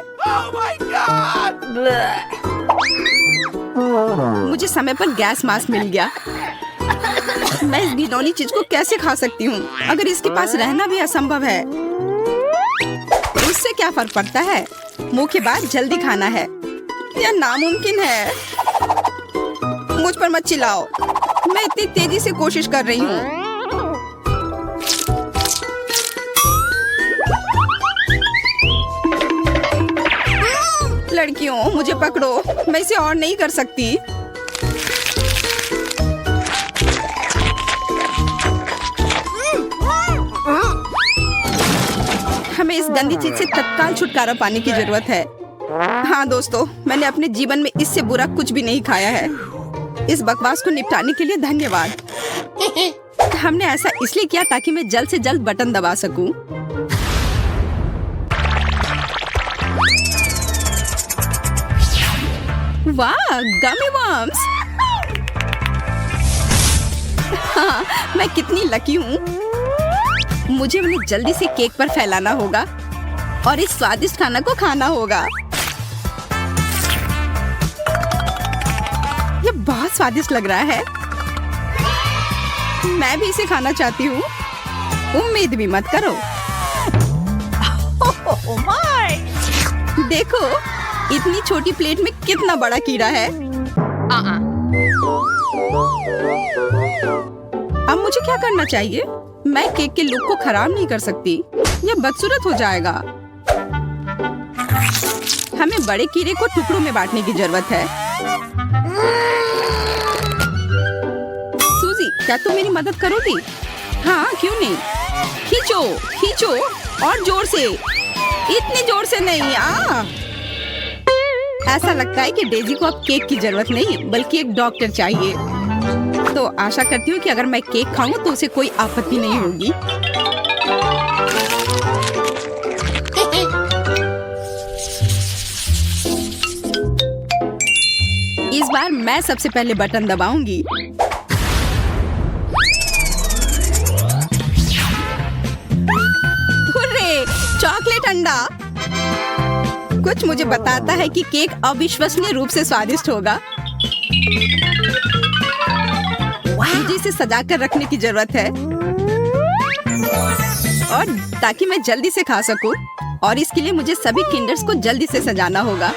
मुझे समय पर गैस मास्क मिल गया। मैं इस घिनौनी चीज को कैसे खा सकती हूँ अगर इसके पास रहना भी असंभव है। उससे क्या फर्क पड़ता है? मुंह के बाद जल्दी खाना है। यह नामुमकिन है। मुझ पर मत चिल्लाओ। मैं इतनी तेजी से कोशिश कर रही हूँ। लड़कियों, मुझे पकड़ो, मैं इसे और नहीं कर सकती। हमें इस गंदी चीज से तत्काल छुटकारा पाने की जरूरत है। हाँ दोस्तों, मैंने अपने जीवन में इससे बुरा कुछ भी नहीं खाया है। इस बकवास को निपटाने के लिए धन्यवाद। हमने ऐसा इसलिए किया ताकि मैं जल्द से जल्द बटन दबा सकूं। वाह, गमी वर्म्स! हाँ, मैं कितनी लकी हूँ। मुझे उन्हें जल्दी से केक पर फैलाना होगा और इस स्वादिष्ट खाना को खाना होगा। ये बहुत स्वादिष्ट लग रहा है। मैं भी इसे खाना चाहती हूँ। उम्मीद भी मत करो। देखो, इतनी छोटी प्लेट में कितना बड़ा कीड़ा है। अब मुझे क्या करना चाहिए? मैं केक के लुक को खराब नहीं कर सकती, यह बदसूरत हो जाएगा। हमें बड़े कीड़े को टुकड़ों में बांटने की जरूरत है। सूजी, क्या तुम मेरी मदद करोगी? हाँ, क्यों नहीं। खींचो, खींचो और जोर से। इतनी जोर से नहीं। ऐसा लगता है कि डेजी को अब केक की जरूरत नहीं, बल्कि एक डॉक्टर चाहिए। तो आशा करती हूँ कि अगर मैं केक खाऊं तो उसे कोई आपत्ति नहीं होगी। इस बार मैं सबसे पहले बटन दबाऊंगी। हुर्रे, चॉकलेट अंडा! कुछ मुझे बताता है कि केक अविश्वसनीय रूप से स्वादिष्ट होगा। मुझे इसे सजा कर रखने की जरूरत है और ताकि मैं जल्दी से खा सकूं, और इसके लिए मुझे सभी किंडर्स को जल्दी से सजाना होगा।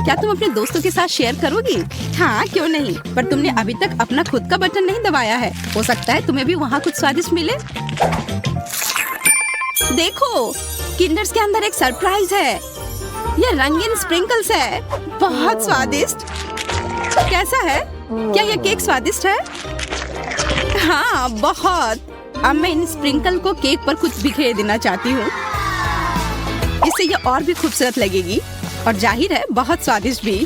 क्या तुम अपने दोस्तों के साथ शेयर करोगी? हाँ, क्यों नहीं, पर तुमने अभी तक अपना खुद का बटन नहीं दबाया है। हो सकता है तुम्हें भी वहाँ कुछ स्वादिष्ट मिले। देखो, किंडर्स के अंदर एक सरप्राइज है। ये रंगीन स्प्रिंकल्स है, बहुत स्वादिष्ट। कैसा है? क्या ये केक स्वादिष्ट है? हाँ, बहुत। अब मैं इन स्प्रिंकल को केक पर कुछ बिखेर देना चाहती हूँ। इससे ये और भी खूबसूरत लगेगी और जाहिर है बहुत स्वादिष्ट भी।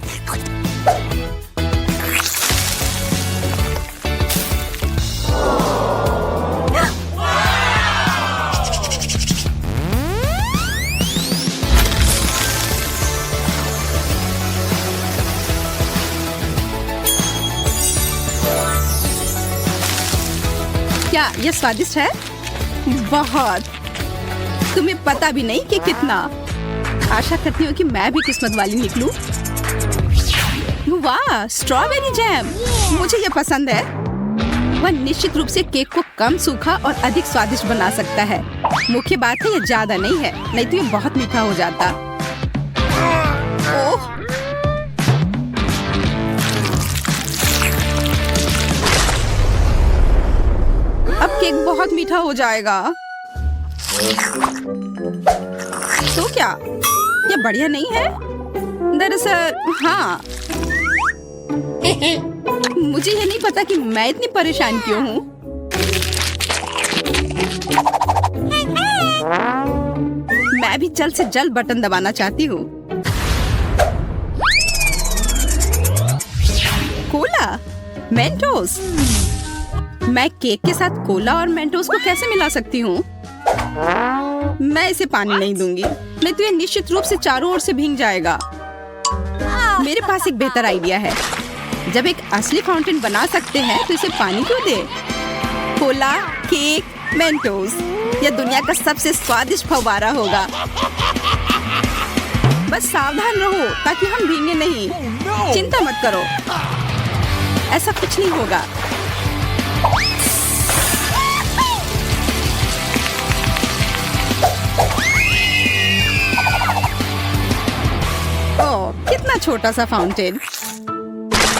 क्या ये स्वादिष्ट है? बहुत। तुम्हें पता भी नहीं कि कितना। आशा करती हूँ कि मैं भी किस्मत वाली निकलूं। वाह, स्ट्रॉबेरी जैम! मुझे ये पसंद है। वह निश्चित रूप से केक को कम सूखा और अधिक स्वादिष्ट बना सकता है। मुख्य बात है ये ज्यादा नहीं है, नहीं तो ये बहुत मीठा हो जाता। ओह! अब केक बहुत मीठा हो जाएगा। तो क्या ये बढ़िया नहीं है? दरअसल हाँ। मुझे ये नहीं पता कि मैं इतनी परेशान क्यों हूँ। मैं भी जल्द से जल्द बटन दबाना चाहती हूँ। Cola, Mentos. मैं केक के साथ कोला और मेंटोस को कैसे मिला सकती हूँ? मैं इसे पानी नहीं दूंगी, नहीं तो ये निश्चित रूप से चारों ओर से भीग जाएगा। मेरे पास एक बेहतर आइडिया है। जब एक असली फाउंटेन बना सकते हैं तो इसे पानी क्यों दे? कोला, केक, मेंटोस, यह दुनिया का सबसे स्वादिष्ट फव्वारा होगा। बस सावधान रहो ताकि हम भीगे नहीं। चिंता मत करो, ऐसा कुछ नहीं होगा। ओह, कितना छोटा सा फाउंटेन।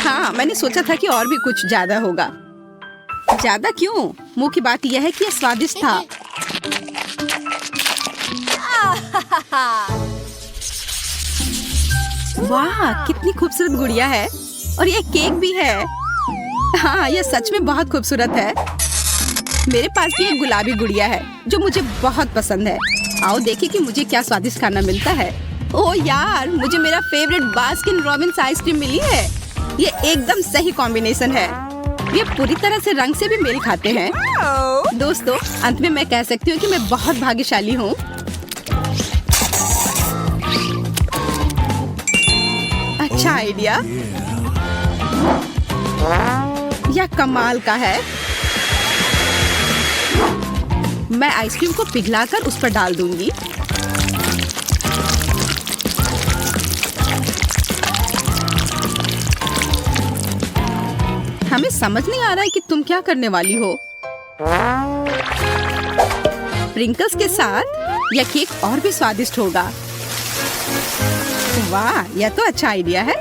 हाँ, मैंने सोचा था कि और भी कुछ ज्यादा होगा। ज्यादा क्यों? मुख्य बात यह है कि यह स्वादिष्ट था। वाह, कितनी खूबसूरत गुड़िया है और ये केक भी है। हाँ, यह सच में बहुत खूबसूरत है। मेरे पास भी एक गुलाबी गुड़िया है जो मुझे बहुत पसंद है। आओ देखें कि मुझे क्या स्वादिष्ट खाना मिलता है। ओह यार, मुझे मेरा फेवरेट बास्किन रॉबिन्स आइसक्रीम मिली है। ये एकदम सही कॉम्बिनेशन है। ये पूरी तरह से रंग से भी मेल खाते हैं। दोस्तों, अंत में मैं कह सकती हूँ कि मैं बहुत भाग्यशाली हूँ। अच्छा आइडिया। यह कमाल का है। मैं आइसक्रीम को पिघलाकर उस पर डाल दूंगी। हमें समझ नहीं आ रहा है कि तुम क्या करने वाली हो। स्प्रिंकल्स के साथ यह केक और भी स्वादिष्ट होगा। वाह, यह तो अच्छा आइडिया है।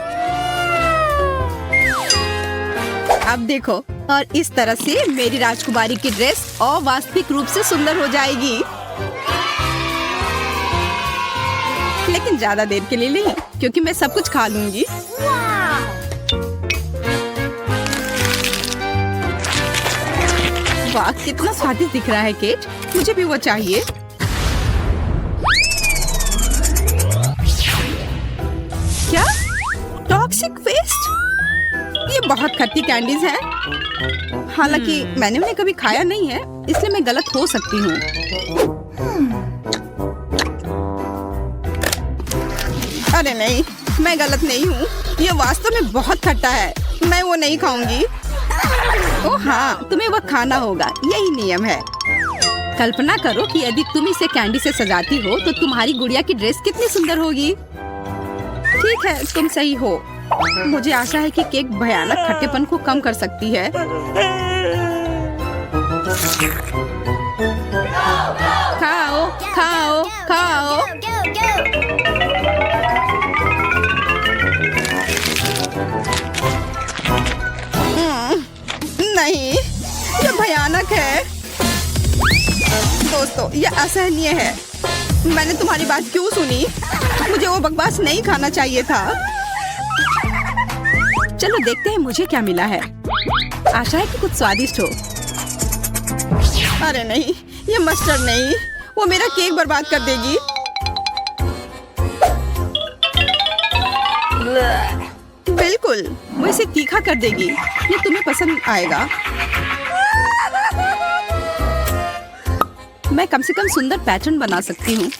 अब देखो, और इस तरह से मेरी राजकुमारी की ड्रेस अवास्तविक रूप से सुंदर हो जाएगी। लेकिन ज्यादा देर के लिए नहीं, क्योंकि मैं सब कुछ खा लूंगी। वाह, कितना स्वादिष्ट दिख रहा है केट। मुझे भी वो चाहिए। क्या? Toxic waste? ये बहुत खट्टी कैंडीज हैं। हालांकि मैंने उन्हें कभी खाया नहीं है, इसलिए मैं गलत हो सकती हूँ। अरे नहीं, मैं गलत नहीं हूँ। ये वास्तव में बहुत खट्टा है। मैं वो नहीं खाऊंगी। ओह हाँ, तुम्हें वह खाना होगा, यही नियम है। कल्पना करो कि यदि तुम इसे कैंडी से सजाती हो तो तुम्हारी गुड़िया की ड्रेस कितनी सुंदर होगी। ठीक है, तुम सही हो। मुझे आशा है कि केक भयानक खट्टेपन को कम कर सकती है। खाओ, खाओ, खाओ। नहीं, ये भयानक है। दोस्तों, ये असहनीय है। मैंने तुम्हारी बात क्यों सुनी? मुझे वो बकवास नहीं खाना चाहिए था। चलो देखते हैं मुझे क्या मिला है। आशा है कि कुछ स्वादिष्ट हो। अरे नहीं, ये मस्टर्ड नहीं, वो मेरा केक बर्बाद कर देगी। बिल्कुल, वो इसे तीखा कर देगी। ये तुम्हें पसंद आएगा। मैं कम से कम सुंदर पैटर्न बना सकती हूँ,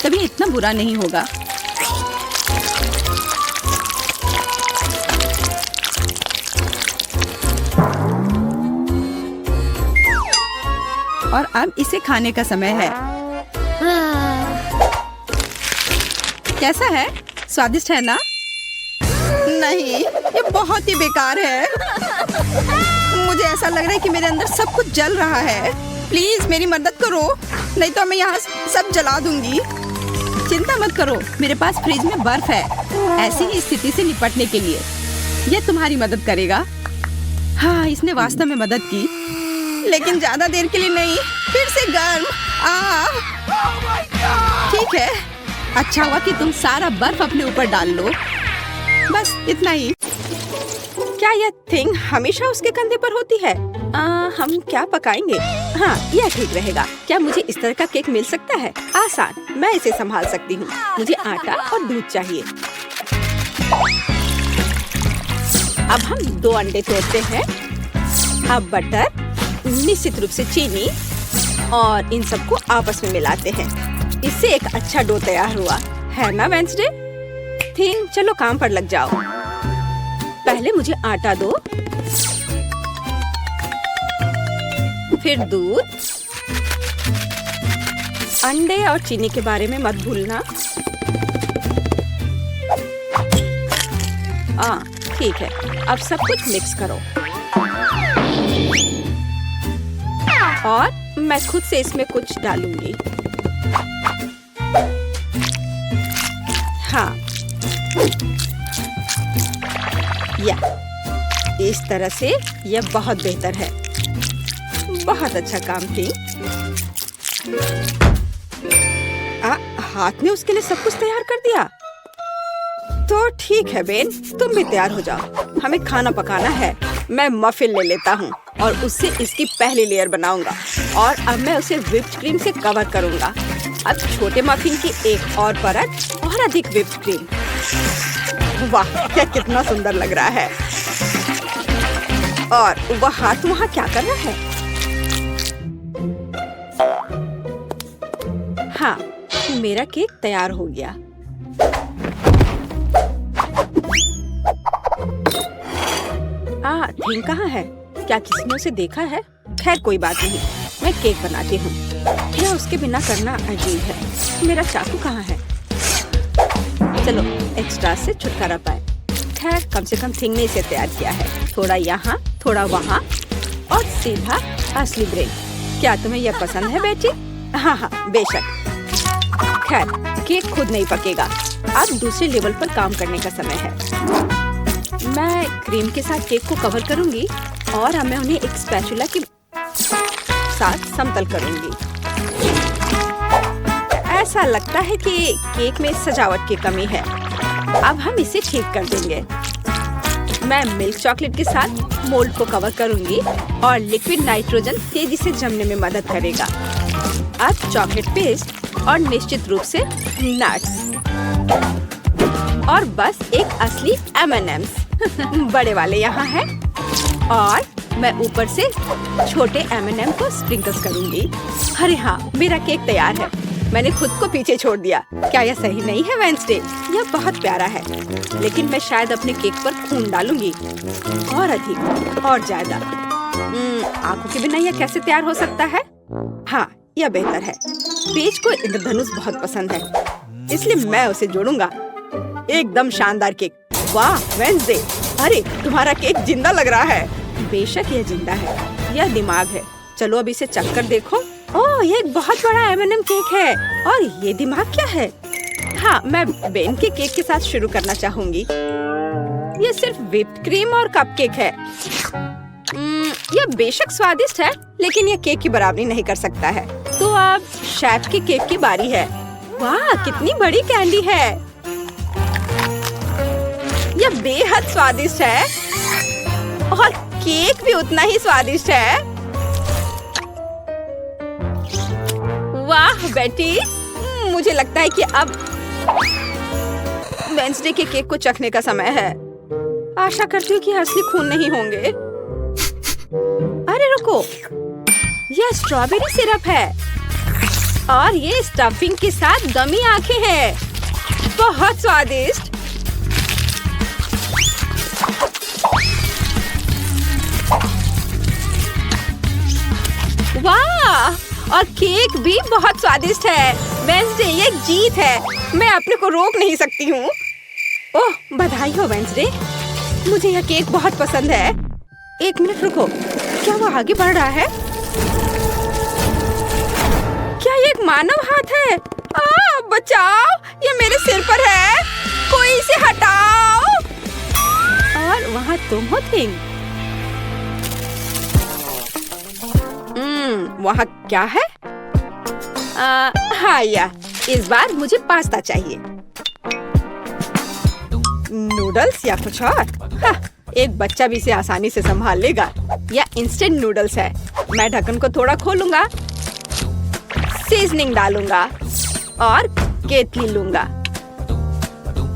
तभी इतना बुरा नहीं होगा। और अब इसे खाने का समय है। कैसा है? स्वादिष्ट है ना? नहीं, ये बहुत ही बेकार है। मुझे ऐसा लग रहा है कि मेरे अंदर सब कुछ जल रहा है। प्लीज मेरी मदद करो, नहीं तो मैं यहाँ सब जला दूंगी। चिंता मत करो, मेरे पास फ्रिज में बर्फ है। ऐसी ही स्थिति से निपटने के लिए यह तुम्हारी मदद करेगा। हाँ, इसने वास्तव में मदद की, लेकिन ज्यादा देर के लिए नहीं। फिर से गर्म। ठीक है, अच्छा हुआ कि तुम सारा बर्फ अपने ऊपर डाल लो। बस इतना ही। क्या यह थिंग हमेशा उसके कंधे पर होती है? हम क्या पकाएंगे? हाँ, यह ठीक रहेगा। क्या मुझे इस तरह का केक मिल सकता है? आसान, मैं इसे संभाल सकती हूँ। मुझे आटा और दूध चाहिए। अब हम 2 अंडे तोड़ते हैं। अब बटर, निश्चित रूप से चीनी, और इन सबको आपस में मिलाते हैं। इससे एक अच्छा डो तैयार हुआ है ना वेंसडे? थिंग, चलो काम पर लग जाओ। पहले मुझे आटा दो, फिर दूध, अंडे और चीनी के बारे में मत भूलना। ठीक है, अब सब कुछ मिक्स करो। और मैं खुद से इसमें कुछ डालूंगी। हाँ, या इस तरह से यह बहुत बेहतर है। बहुत अच्छा काम थी। हाथ ने उसके लिए सब कुछ तैयार कर दिया। तो ठीक है बेन, तुम भी तैयार हो जाओ। हमें खाना पकाना है। मैं मफिन ले लेता हूँ और उससे इसकी पहली लेयर बनाऊंगा और अब मैं उसे व्हिप्ड क्रीम से कवर करूंगा। अब छोटे मफिन की एक और परत और अधिक व्हिप्ड क्रीम। वाह, क्या कितना सुंदर लग रहा है। और वह हाथ वहाँ क्या कर रहा है? हाँ, मेरा केक तैयार हो गया। थिंग कहाँ है? क्या किसी ने उसे देखा है? खैर कोई बात नहीं, मैं केक बनाती हूँ। यह उसके बिना करना अजीब है। मेरा चाकू कहाँ है? चलो एक्स्ट्रा से छुटकारा पाए। खैर कम से कम थिंग ने इसे तैयार किया है। थोड़ा यहाँ, थोड़ा वहाँ और सीधा असली ब्रेड। क्या तुम्हें यह पसंद है बेटी? हाँ हाँ बेशक। खैर केक खुद नहीं पकेगा। अब दूसरे लेवल पर काम करने का समय है। मैं क्रीम के साथ केक को कवर करूंगी और अब मैं उन्हें एक स्पैचुला के साथ समतल करूंगी। ऐसा लगता है कि केक में सजावट की कमी है। अब हम इसे ठीक कर देंगे। मैं मिल्क चॉकलेट के साथ मोल्ड को कवर करूंगी और लिक्विड नाइट्रोजन तेजी से जमने में मदद करेगा। अब चॉकलेट पेस्ट और निश्चित रूप से नट्स और बस एक असली M&M's बड़े वाले यहाँ हैं और मैं ऊपर से छोटे M&M को स्प्रिंकल करूंगी। अरे हाँ, मेरा केक तैयार है। मैंने खुद को पीछे छोड़ दिया। क्या यह सही नहीं है वेंसडे? यह बहुत प्यारा है, लेकिन मैं शायद अपने केक पर खून डालूंगी और अधिक और ज्यादा। आंखों के बिना यह कैसे तैयार हो सकता है? हाँ, यह बेहतर है। पेज को इंद्रधनुष बहुत पसंद है, इसलिए मैं उसे जोड़ूंगा। एकदम शानदार केक। वाह वेंसडे, अरे तुम्हारा केक जिंदा लग रहा है। बेशक यह जिंदा है, यह दिमाग है। चलो अब इसे चख कर देखो। ओह, यह एक बहुत बड़ा M&M केक है और ये दिमाग क्या है? हाँ, मैं बेन के केक के साथ शुरू करना चाहूंगी। यह सिर्फ व्हिप्ड क्रीम और कपकेक है। यह बेशक स्वादिष्ट है, लेकिन यह केक की बराबरी नहीं कर सकता है। तो अब शेफ के केक की बारी है। वाह, कितनी बड़ी कैंडी है। यह बेहद स्वादिष्ट है और केक भी उतना ही स्वादिष्ट है। वाह बेटी, मुझे लगता है कि अब वेंसडे के केक को चखने का समय है। आशा करती हूँ कि असली खून नहीं होंगे। अरे रुको, यह स्ट्रॉबेरी सिरप है और ये स्टफिंग के साथ गमी आंखें हैं। बहुत स्वादिष्ट। वाह, और केक भी बहुत स्वादिष्ट है। वेंसडे, ये एक जीत है। मैं अपने को रोक नहीं सकती हूँ। ओह, बधाई हो वेंसडे, मुझे यह केक बहुत पसंद है। एक मिनट रुको, क्या वो आगे बढ़ रहा है? क्या ये एक मानव हाथ है? बचाओ, ये मेरे सिर पर है। कोई इसे हटाओ। और वहाँ तुम हो थिंग। वहाँ क्या है? हाँ, इस बार मुझे पास्ता चाहिए। नूडल्स या कुछ और? हाँ, एक बच्चा भी इसे आसानी से संभाल लेगा। या इंस्टेंट नूडल्स है। मैं ढक्कन को थोड़ा खोलूंगा, सीजनिंग डालूंगा और केतली लूंगा।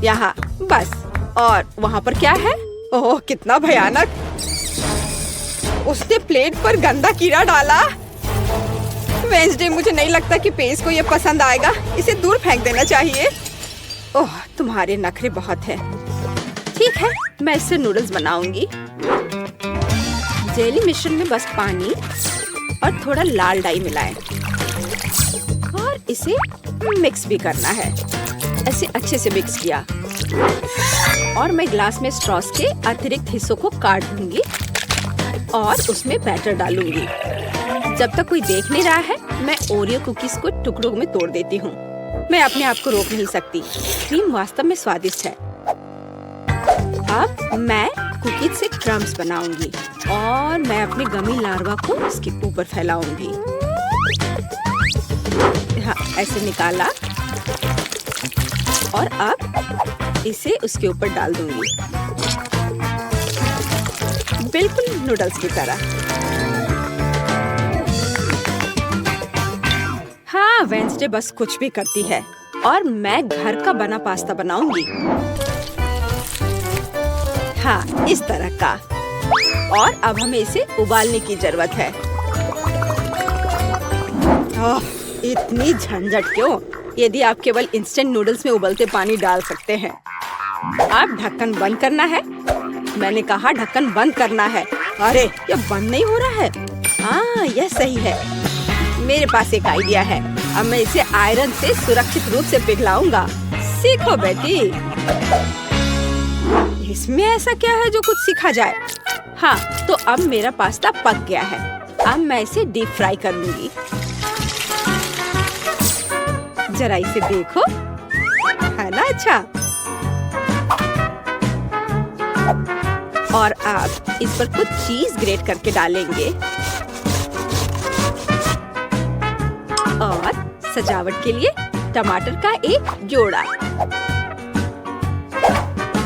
यहाँ बस। और वहाँ पर क्या है? ओह, कितना भयानक। उसने प्लेट पर गंदा कीड़ा डाला। वेंसडे, मुझे नहीं लगता कि पेज को यह पसंद आएगा। इसे दूर फेंक देना चाहिए। ओह, तुम्हारे नखरे बहुत हैं। ठीक है, मैं इससे नूडल्स बनाऊंगी। जेली मिश्रण में बस पानी और थोड़ा लाल डाई मिलाएं और इसे मिक्स भी करना है। ऐसे अच्छे से मिक्स किया और मैं ग्लास में स्ट्रॉस के अतिरिक्त हिस्सों को काट दूंगी और उसमें बैटर डालूंगी। जब तक कोई देख नहीं रहा है, मैं ओरियो कुकीज को टुकड़ों में तोड़ देती हूँ। मैं अपने आप को रोक नहीं सकती। क्रीम वास्तव में स्वादिष्ट है। अब मैं कुकीज से क्रम्स बनाऊंगी और मैं अपने गमी लार्वा को इसके ऊपर फैलाऊंगी। हाँ, ऐसे निकाला और अब इसे उसके ऊपर डाल दूंगी, बिल्कुल नूडल्स की तरह। हाँ, वेंसडे बस कुछ भी करती है और मैं घर का बना पास्ता बनाऊंगी। हाँ, इस तरह का। और अब हमें इसे उबालने की जरूरत है। ओह, इतनी झंझट क्यों? यदि आप केवल इंस्टेंट नूडल्स में उबलते पानी डाल सकते हैं। अब ढक्कन बंद करना है। मैंने कहा ढक्कन बंद करना है। अरे, ये बंद नहीं हो रहा है। हाँ, यह सही है। मेरे पास एक आइडिया है। अब मैं इसे आयरन से सुरक्षित रूप से पिघलाऊंगा। सीखो बेटी। इसमें ऐसा क्या है जो कुछ सीखा जाए? हाँ, तो अब मेरा पास्ता पक गया है। अब मैं इसे डीप फ्राई करूंगी। जरा इसे देखो, है ना अच्छा? और अब इस पर कुछ चीज ग्रेट करके डालेंगे और सजावट के लिए टमाटर का एक जोड़ा।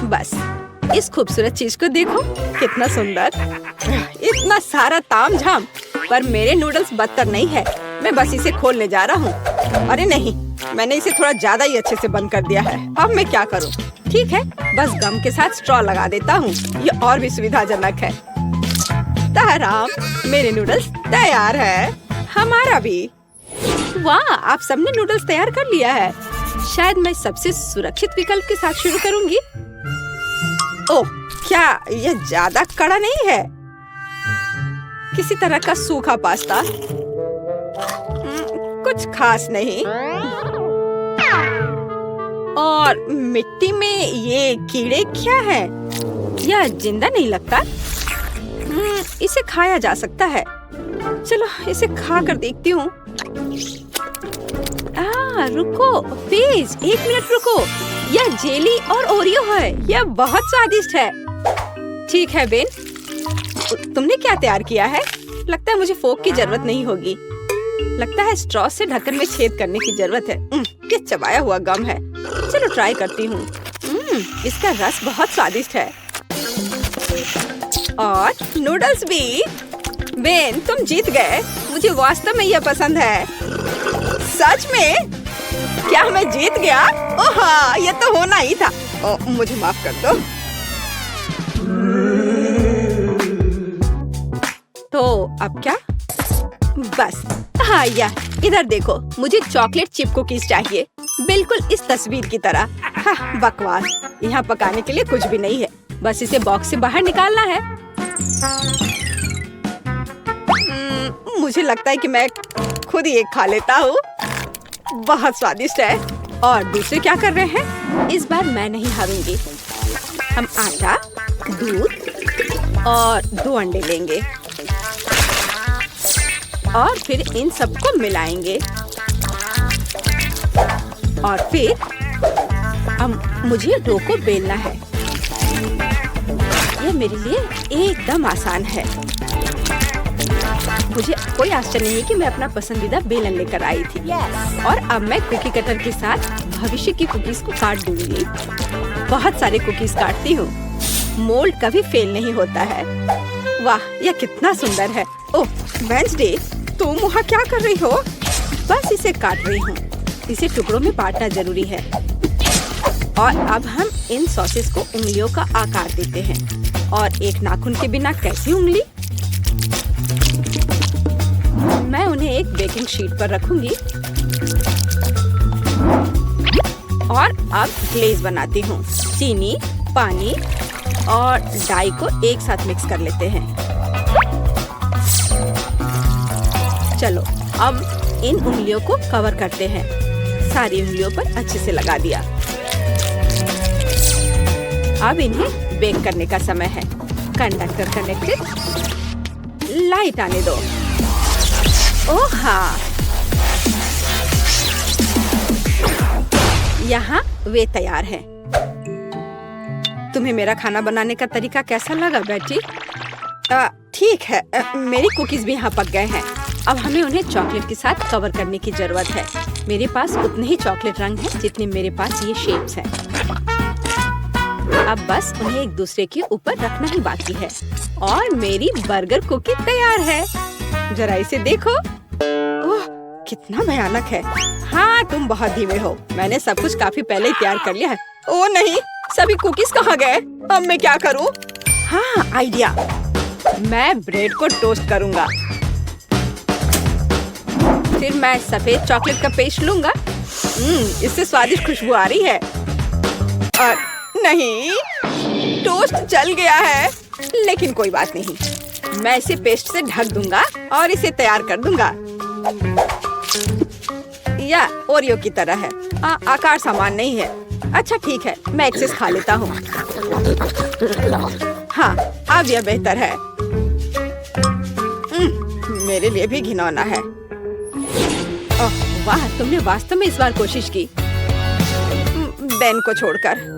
बस, इस खूबसूरत चीज को देखो, कितना सुंदर। इतना सारा तामझाम, पर मेरे नूडल्स बदतर नहीं है। मैं बस इसे खोलने जा रहा हूँ। अरे नहीं, मैंने इसे थोड़ा ज्यादा ही अच्छे से बंद कर दिया है। अब मैं क्या करूँ? ठीक है, बस गम के साथ स्ट्रॉ लगा देता हूँ। ये और भी सुविधाजनक है। ताराम, मेरे नूडल्स तैयार है। हमारा भी। वाह, आप सबने नूडल्स तैयार कर लिया है। शायद मैं सबसे सुरक्षित विकल्प के साथ शुरू करूंगी। ओह, क्या यह ज्यादा कड़ा नहीं है? किसी तरह का सूखा पास्ता। कुछ खास नहीं। और मिट्टी में ये कीड़े क्या है? यह जिंदा नहीं लगता। इसे खाया जा सकता है। चलो इसे खा कर देखती हूँ। रुको प्लीज, 1 मिनट रुको। यह जेली और ओरियो है। यह बहुत स्वादिष्ट है। ठीक है बेन, तुमने क्या तैयार किया है? लगता है मुझे फोक की जरूरत नहीं होगी। लगता है स्ट्रॉ से ढक्कन में छेद करने की जरूरत है। क्या चबाया हुआ गम है। चलो ट्राई करती हूँ। इसका रस बहुत स्वादिष्ट है। और नूडल्स भी। बेन, तुम जीत गए। मुझे वास्तव में यह पसंद है। सच में? क्या मैं जीत गया? ओह हाँ, ये तो होना ही था। मुझे माफ कर दो। तो अब क्या? बस, हाँ, इधर देखो, मुझे चॉकलेट चिप कुकीज चाहिए, बिल्कुल इस तस्वीर की तरह। हाँ, बकवास। यहाँ पकाने के लिए कुछ भी नहीं है। बस इसे बॉक्स से बाहर निकालना है। मुझे लगता है कि मैं खुद ही एक खा लेता हूँ। बहुत स्वादिष्ट है। और दूसरे क्या कर रहे हैं? इस बार मैं नहीं हारूंगी। हम आटा, दूध और 2 अंडे लेंगे और फिर इन सबको मिलाएंगे। और फिर मुझे डो को बेलना है। यह मेरे लिए एकदम आसान है। मुझे कोई आश्चर्य नहीं है कि मैं अपना पसंदीदा बेलन लेकर आई थी। और अब मैं कुकी कटर के साथ भविष्य की कुकीज को काट दूंगी। बहुत सारे कुकीज काटती हूँ। मोल्ड कभी फेल नहीं होता है। वाह, यह कितना सुंदर है। ओह वेंसडे, तुम वहाँ क्या कर रही हो? बस इसे काट रही हूँ। इसे टुकड़ों में बांटना जरूरी है। और अब हम इन सॉसेस को उंगलियों का आकार देते हैं। और एक नाखून के बिना कैसी उंगली? मैं उन्हें एक बेकिंग शीट पर रखूंगी और अब ग्लेज बनाती हूँ। चीनी, पानी और डाई को एक साथ मिक्स कर लेते हैं। चलो अब इन उंगलियों को कवर करते हैं। सारी उंगलियों पर अच्छे से लगा दिया। अब इन्हें बेक करने का समय है। Conductor connected. लाइट आने दो। ओह हाँ, यहाँ वे तैयार हैं। तुम्हें मेरा खाना बनाने का तरीका कैसा लगा बेटी? ठीक है, मेरी कुकीज भी यहाँ पक गए हैं। अब हमें उन्हें चॉकलेट के साथ कवर करने की जरूरत है। मेरे पास उतने ही चॉकलेट रंग हैं जितने मेरे पास ये शेप्स हैं। अब बस उन्हें एक दूसरे के ऊपर रखना ही बाकी है और मेरी बर्गर कुकी तैयार है। जरा इसे देखो। ओह, कितना भयानक है। हाँ, तुम बहुत धीमे हो। मैंने सब कुछ काफी पहले ही तैयार कर लिया है। ओह नहीं, सभी कुकीज कहाँ गए? अब मैं क्या करूँ? हाँ, आइडिया। मैं ब्रेड को टोस्ट करूँगा। फिर मैं सफेद चॉकलेट का पेस्ट लूँगा। इससे स्वादिष्ट खुशबू आ रही है। और नहीं, टोस्ट जल गया है। लेकिन कोई बात नहीं, मैं इसे पेस्ट से ढक दूंगा और इसे तैयार कर दूंगा। या ओरियो की तरह है। आकार समान नहीं है। अच्छा ठीक है, मैं एक्सेस खा लेता हूँ। हाँ, अब यह बेहतर है। मेरे लिए भी घिनौना है। ओह वाह, तुमने वास्तव में इस बार कोशिश की। बेन को छोड़कर।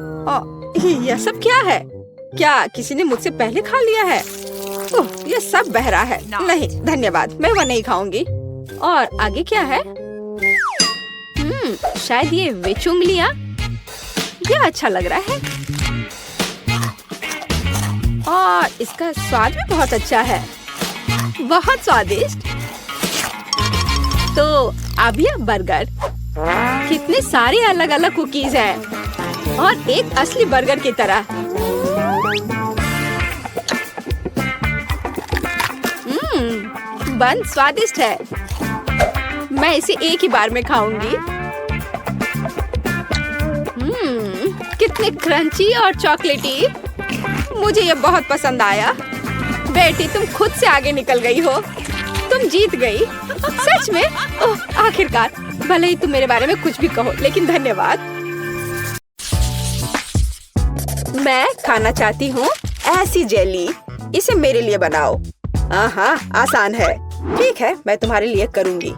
यह सब क्या है? क्या किसी ने मुझसे पहले खा लिया है? ओह, यह सब बह रहा है। नहीं धन्यवाद, मैं वह नहीं खाऊंगी। और आगे क्या है? शायद ये विच उंगलियां। यह अच्छा लग रहा है और इसका स्वाद भी बहुत अच्छा है। बहुत स्वादिष्ट। तो अब यह बर्गर। कितने सारे अलग अलग कुकीज हैं और एक असली बर्गर की तरह। बन स्वादिष्ट है। मैं इसे एक ही बार में खाऊंगी। कितने क्रंची और चॉकलेटी। मुझे ये बहुत पसंद आया। बेटी, तुम खुद से आगे निकल गई हो। तुम जीत गई। सच में? ओह, आखिरकार। भले ही तुम मेरे बारे में कुछ भी कहो, लेकिन धन्यवाद। मैं खाना चाहती हूँ ऐसी जेली। इसे मेरे लिए बनाओ। हाँ, आसान है। ठीक है, मैं तुम्हारे लिए करूँगी।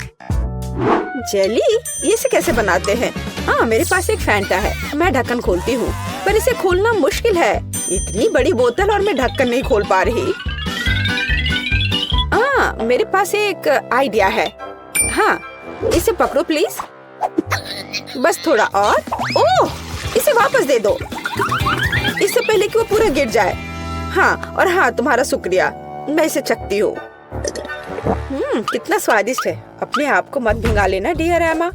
जेली? ये इसे कैसे बनाते हैं? हाँ, मेरे पास एक फैंटा है। मैं ढक्कन खोलती हूँ, पर इसे खोलना मुश्किल है। इतनी बड़ी बोतल और मैं ढक्कन नहीं खोल पा रही। हाँ, मेरे पास एक आइडिया है। हाँ, इसे पकड़ो प्लीज। बस थोड़ा और। ओह, इसे वापस दे दो, इससे पहले कि वो पूरा गिर जाए। हाँ, और हाँ, तुम्हारा शुक्रिया। मैं इसे चखती हूँ। कितना स्वादिष्ट है। अपने आप को मत भिंगा लेना डियर एमा।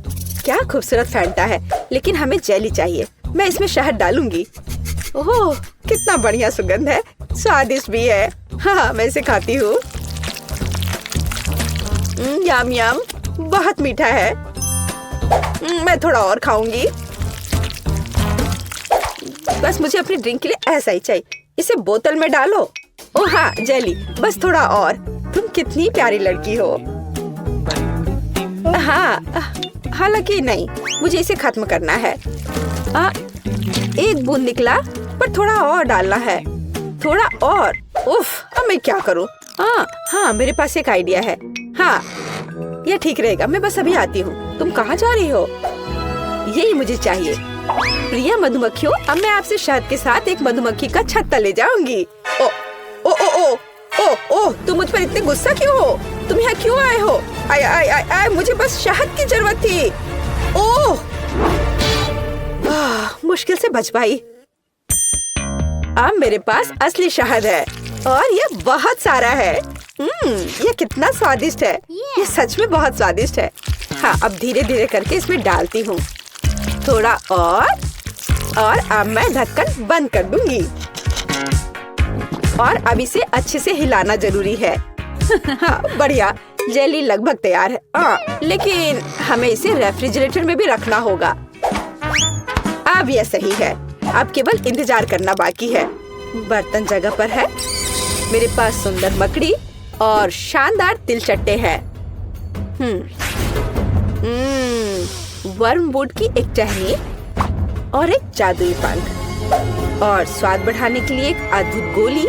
क्या खूबसूरत फैंटा है, लेकिन हमें जेली चाहिए। मैं इसमें शहद डालूंगी। ओह, कितना बढ़िया सुगंध है। स्वादिष्ट भी है। हाँ, मैं इसे खाती हूँ। यम यम, बहुत मीठा है। मैं थोड़ा और खाऊंगी। बस मुझे अपनी ड्रिंक के लिए ऐसा ही चाहिए। इसे बोतल में डालो। ओह हाँ, जेली, बस थोड़ा और। तुम कितनी प्यारी लड़की हो। हाँ, हालांकि नहीं, मुझे इसे खत्म करना है। एक बूंद निकला, पर थोड़ा और डालना है। थोड़ा और। उफ, अब मैं क्या करूँ? हाँ, मेरे पास एक आइडिया है। हाँ, यह ठीक रहेगा। मैं बस अभी आती हूँ। तुम कहाँ जा रही हो? यही मुझे चाहिए। प्रिय मधुमक्खियों, अब मैं आपसे शहद के साथ एक मधुमक्खी का छत्ता ले जाऊंगी। ओ ओ ओ ओ ओ ओ, तुम मुझ पर इतने गुस्सा क्यों हो? तुम यहाँ क्यों आए हो? आय आय आय आय, मुझे बस शहद की जरूरत थी। ओह, मुश्किल से बच पाई। अब मेरे पास असली शहद है और ये बहुत सारा है। ये कितना स्वादिष्ट है। ये सच में बहुत स्वादिष्ट है। हाँ, अब धीरे धीरे करके इसमें डालती हूँ। थोड़ा और अब मैं ढक्कन बंद कर दूंगी। और अब इसे अच्छे से हिलाना जरूरी है। हाँ, बढ़िया। जेली लगभग तैयार है। लेकिन हमें इसे रेफ्रिजरेटर में भी रखना होगा। अब यह सही है। अब केवल इंतजार करना बाकी है। बर्तन जगह पर है। मेरे पास सुंदर मकड़ी और शानदार तिलचट्टे हैं। वर्मवुड की एक टहनी और एक जादुई पंख और स्वाद बढ़ाने के लिए एक अद्भुत गोली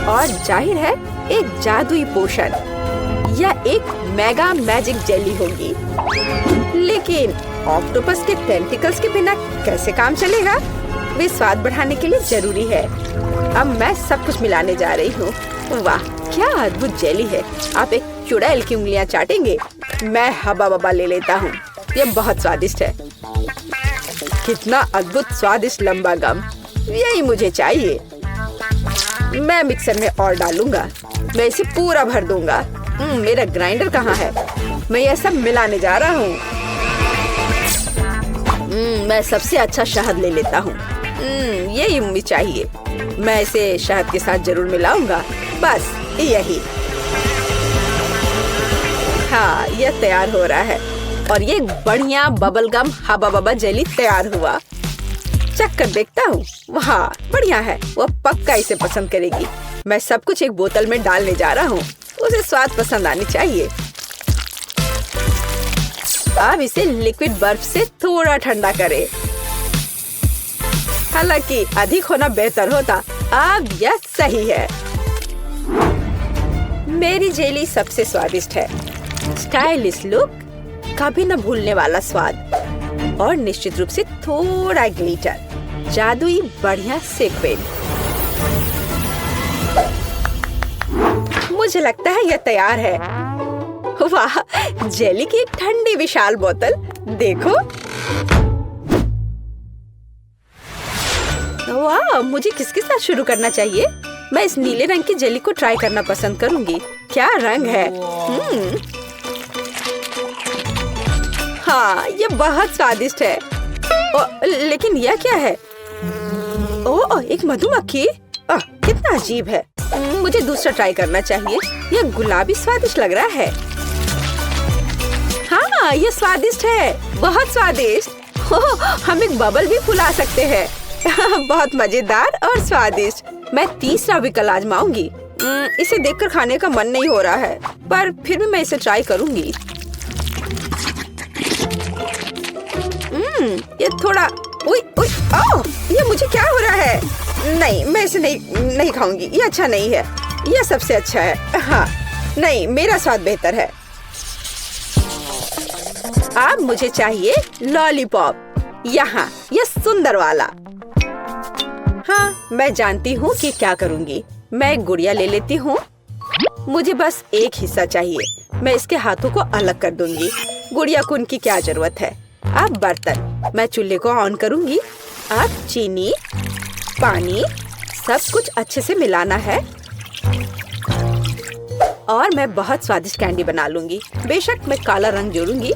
और जाहिर है एक जादुई पोशन। यह एक मेगा मैजिक जेली होगी। लेकिन ऑक्टोपस के टेंटिकल्स के बिना कैसे काम चलेगा? वे स्वाद बढ़ाने के लिए जरूरी है। अब मैं सब कुछ मिलाने जा रही हूँ। वाह, क्या अद्भुत जेली है। आप एक चुड़ैल की उंगलियां चाटेंगे। मैं हबा बबा ले लेता हूँ। ये बहुत स्वादिष्ट है। कितना अद्भुत स्वादिष्ट लंबा गम, यही मुझे चाहिए। मैं मिक्सर में और डालूंगा। मैं इसे पूरा भर दूंगा। मेरा ग्राइंडर कहाँ है? मैं यह सब मिलाने जा रहा हूँ। मैं सबसे अच्छा शहद ले लेता हूँ। यही मुझे चाहिए। मैं इसे शहद के साथ जरूर मिलाऊंगा। बस यही। हाँ, यह तैयार हो रहा है और ये बढ़िया बबल गम हबा बबा जेली तैयार हुआ। चख कर देखता हूँ। वाह, बढ़िया है। वो पक्का इसे पसंद करेगी। मैं सब कुछ एक बोतल में डालने जा रहा हूँ। उसे स्वाद पसंद आनी चाहिए। अब इसे लिक्विड बर्फ से थोड़ा ठंडा करें। हालांकि अधिक होना बेहतर होता। अब यह सही है। मेरी जेली सबसे स्वादिष्ट है। स्टाइलिश लुक, कभी न भूलने वाला स्वाद और निश्चित रूप से थोड़ा ग्लिटर, जादुई बढ़िया सीक्वेंस। मुझे लगता है यह तैयार है। वाह, जेली की एक ठंडी विशाल बोतल देखो। वाह, मुझे किसके साथ शुरू करना चाहिए? मैं इस नीले रंग की जेली को ट्राई करना पसंद करूंगी। क्या रंग है। हाँ, ये बहुत स्वादिष्ट है। लेकिन यह क्या है? ओह, एक मधुमक्खी। कितना अजीब है। मुझे दूसरा ट्राई करना चाहिए। यह गुलाबी स्वादिष्ट लग रहा है। हाँ, ये स्वादिष्ट है, बहुत स्वादिष्ट। हम एक बबल भी फुला सकते हैं। बहुत मजेदार और स्वादिष्ट। मैं तीसरा विकल्प आजमाऊंगी। इसे देखकर खाने का मन नहीं हो रहा है, पर फिर भी मैं इसे ट्राई करूंगी। ये थोड़ा ये मुझे क्या हो रहा है? नहीं, मैं इसे नहीं खाऊंगी। ये अच्छा नहीं है। यह सबसे अच्छा है। हाँ, नहीं, मेरा स्वाद बेहतर है। अब मुझे चाहिए लॉलीपॉप। यहाँ, यह सुंदर वाला। हाँ, मैं जानती हूँ कि क्या करूँगी। मैं एक गुड़िया ले लेती हूँ। मुझे बस एक हिस्सा चाहिए। मैं इसके हाथों को अलग कर दूंगी। गुड़िया को उनकी क्या जरूरत है। अब बर्तन। मैं चूल्हे को ऑन करूँगी। अब चीनी, पानी, सब कुछ अच्छे से मिलाना है और मैं बहुत स्वादिष्ट कैंडी बना लूंगी। बेशक मैं काला रंग जोड़ूंगी।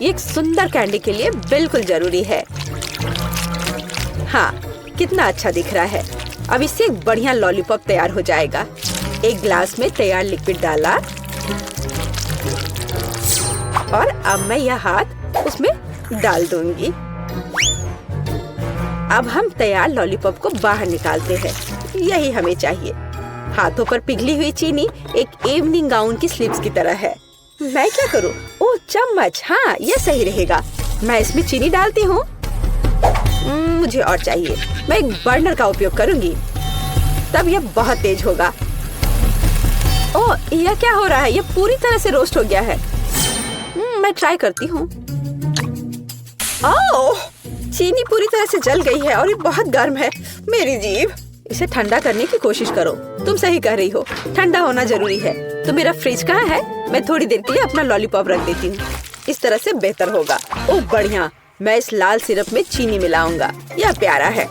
ये एक सुंदर कैंडी के लिए बिल्कुल जरूरी है। हाँ, कितना अच्छा दिख रहा है। अब इससे एक बढ़िया लॉलीपॉप तैयार हो जाएगा। एक ग्लास में तैयार लिक्विड डाला और अब मैं यह हाथ उसमें डाल दूंगी। अब हम तैयार लॉलीपॉप को बाहर निकालते हैं। यही हमें चाहिए। हाथों पर पिघली हुई चीनी एक इवनिंग गाउन की स्लीव्स की तरह है। मैं क्या करूं? ओह, चम्मच। हाँ, यह सही रहेगा। मैं इसमें चीनी डालती हूँ। मुझे और चाहिए। मैं एक बर्नर का उपयोग करूंगी, तब यह बहुत तेज होगा। ओह, यह क्या हो रहा है? यह पूरी तरह से रोस्ट हो गया है। मैं ट्राई करती हूँ। ओह, चीनी पूरी तरह से जल गई है और ये बहुत गर्म है। मेरी जीभ। इसे ठंडा करने की कोशिश करो। तुम सही कह रही हो, ठंडा होना जरूरी है। तो मेरा फ्रिज कहाँ है? मैं थोड़ी देर के लिए अपना लॉलीपॉप रख देती हूँ। इस तरह से बेहतर होगा। ओह, बढ़िया। मैं इस लाल सिरप में चीनी मिलाऊंगा। यह प्यारा है।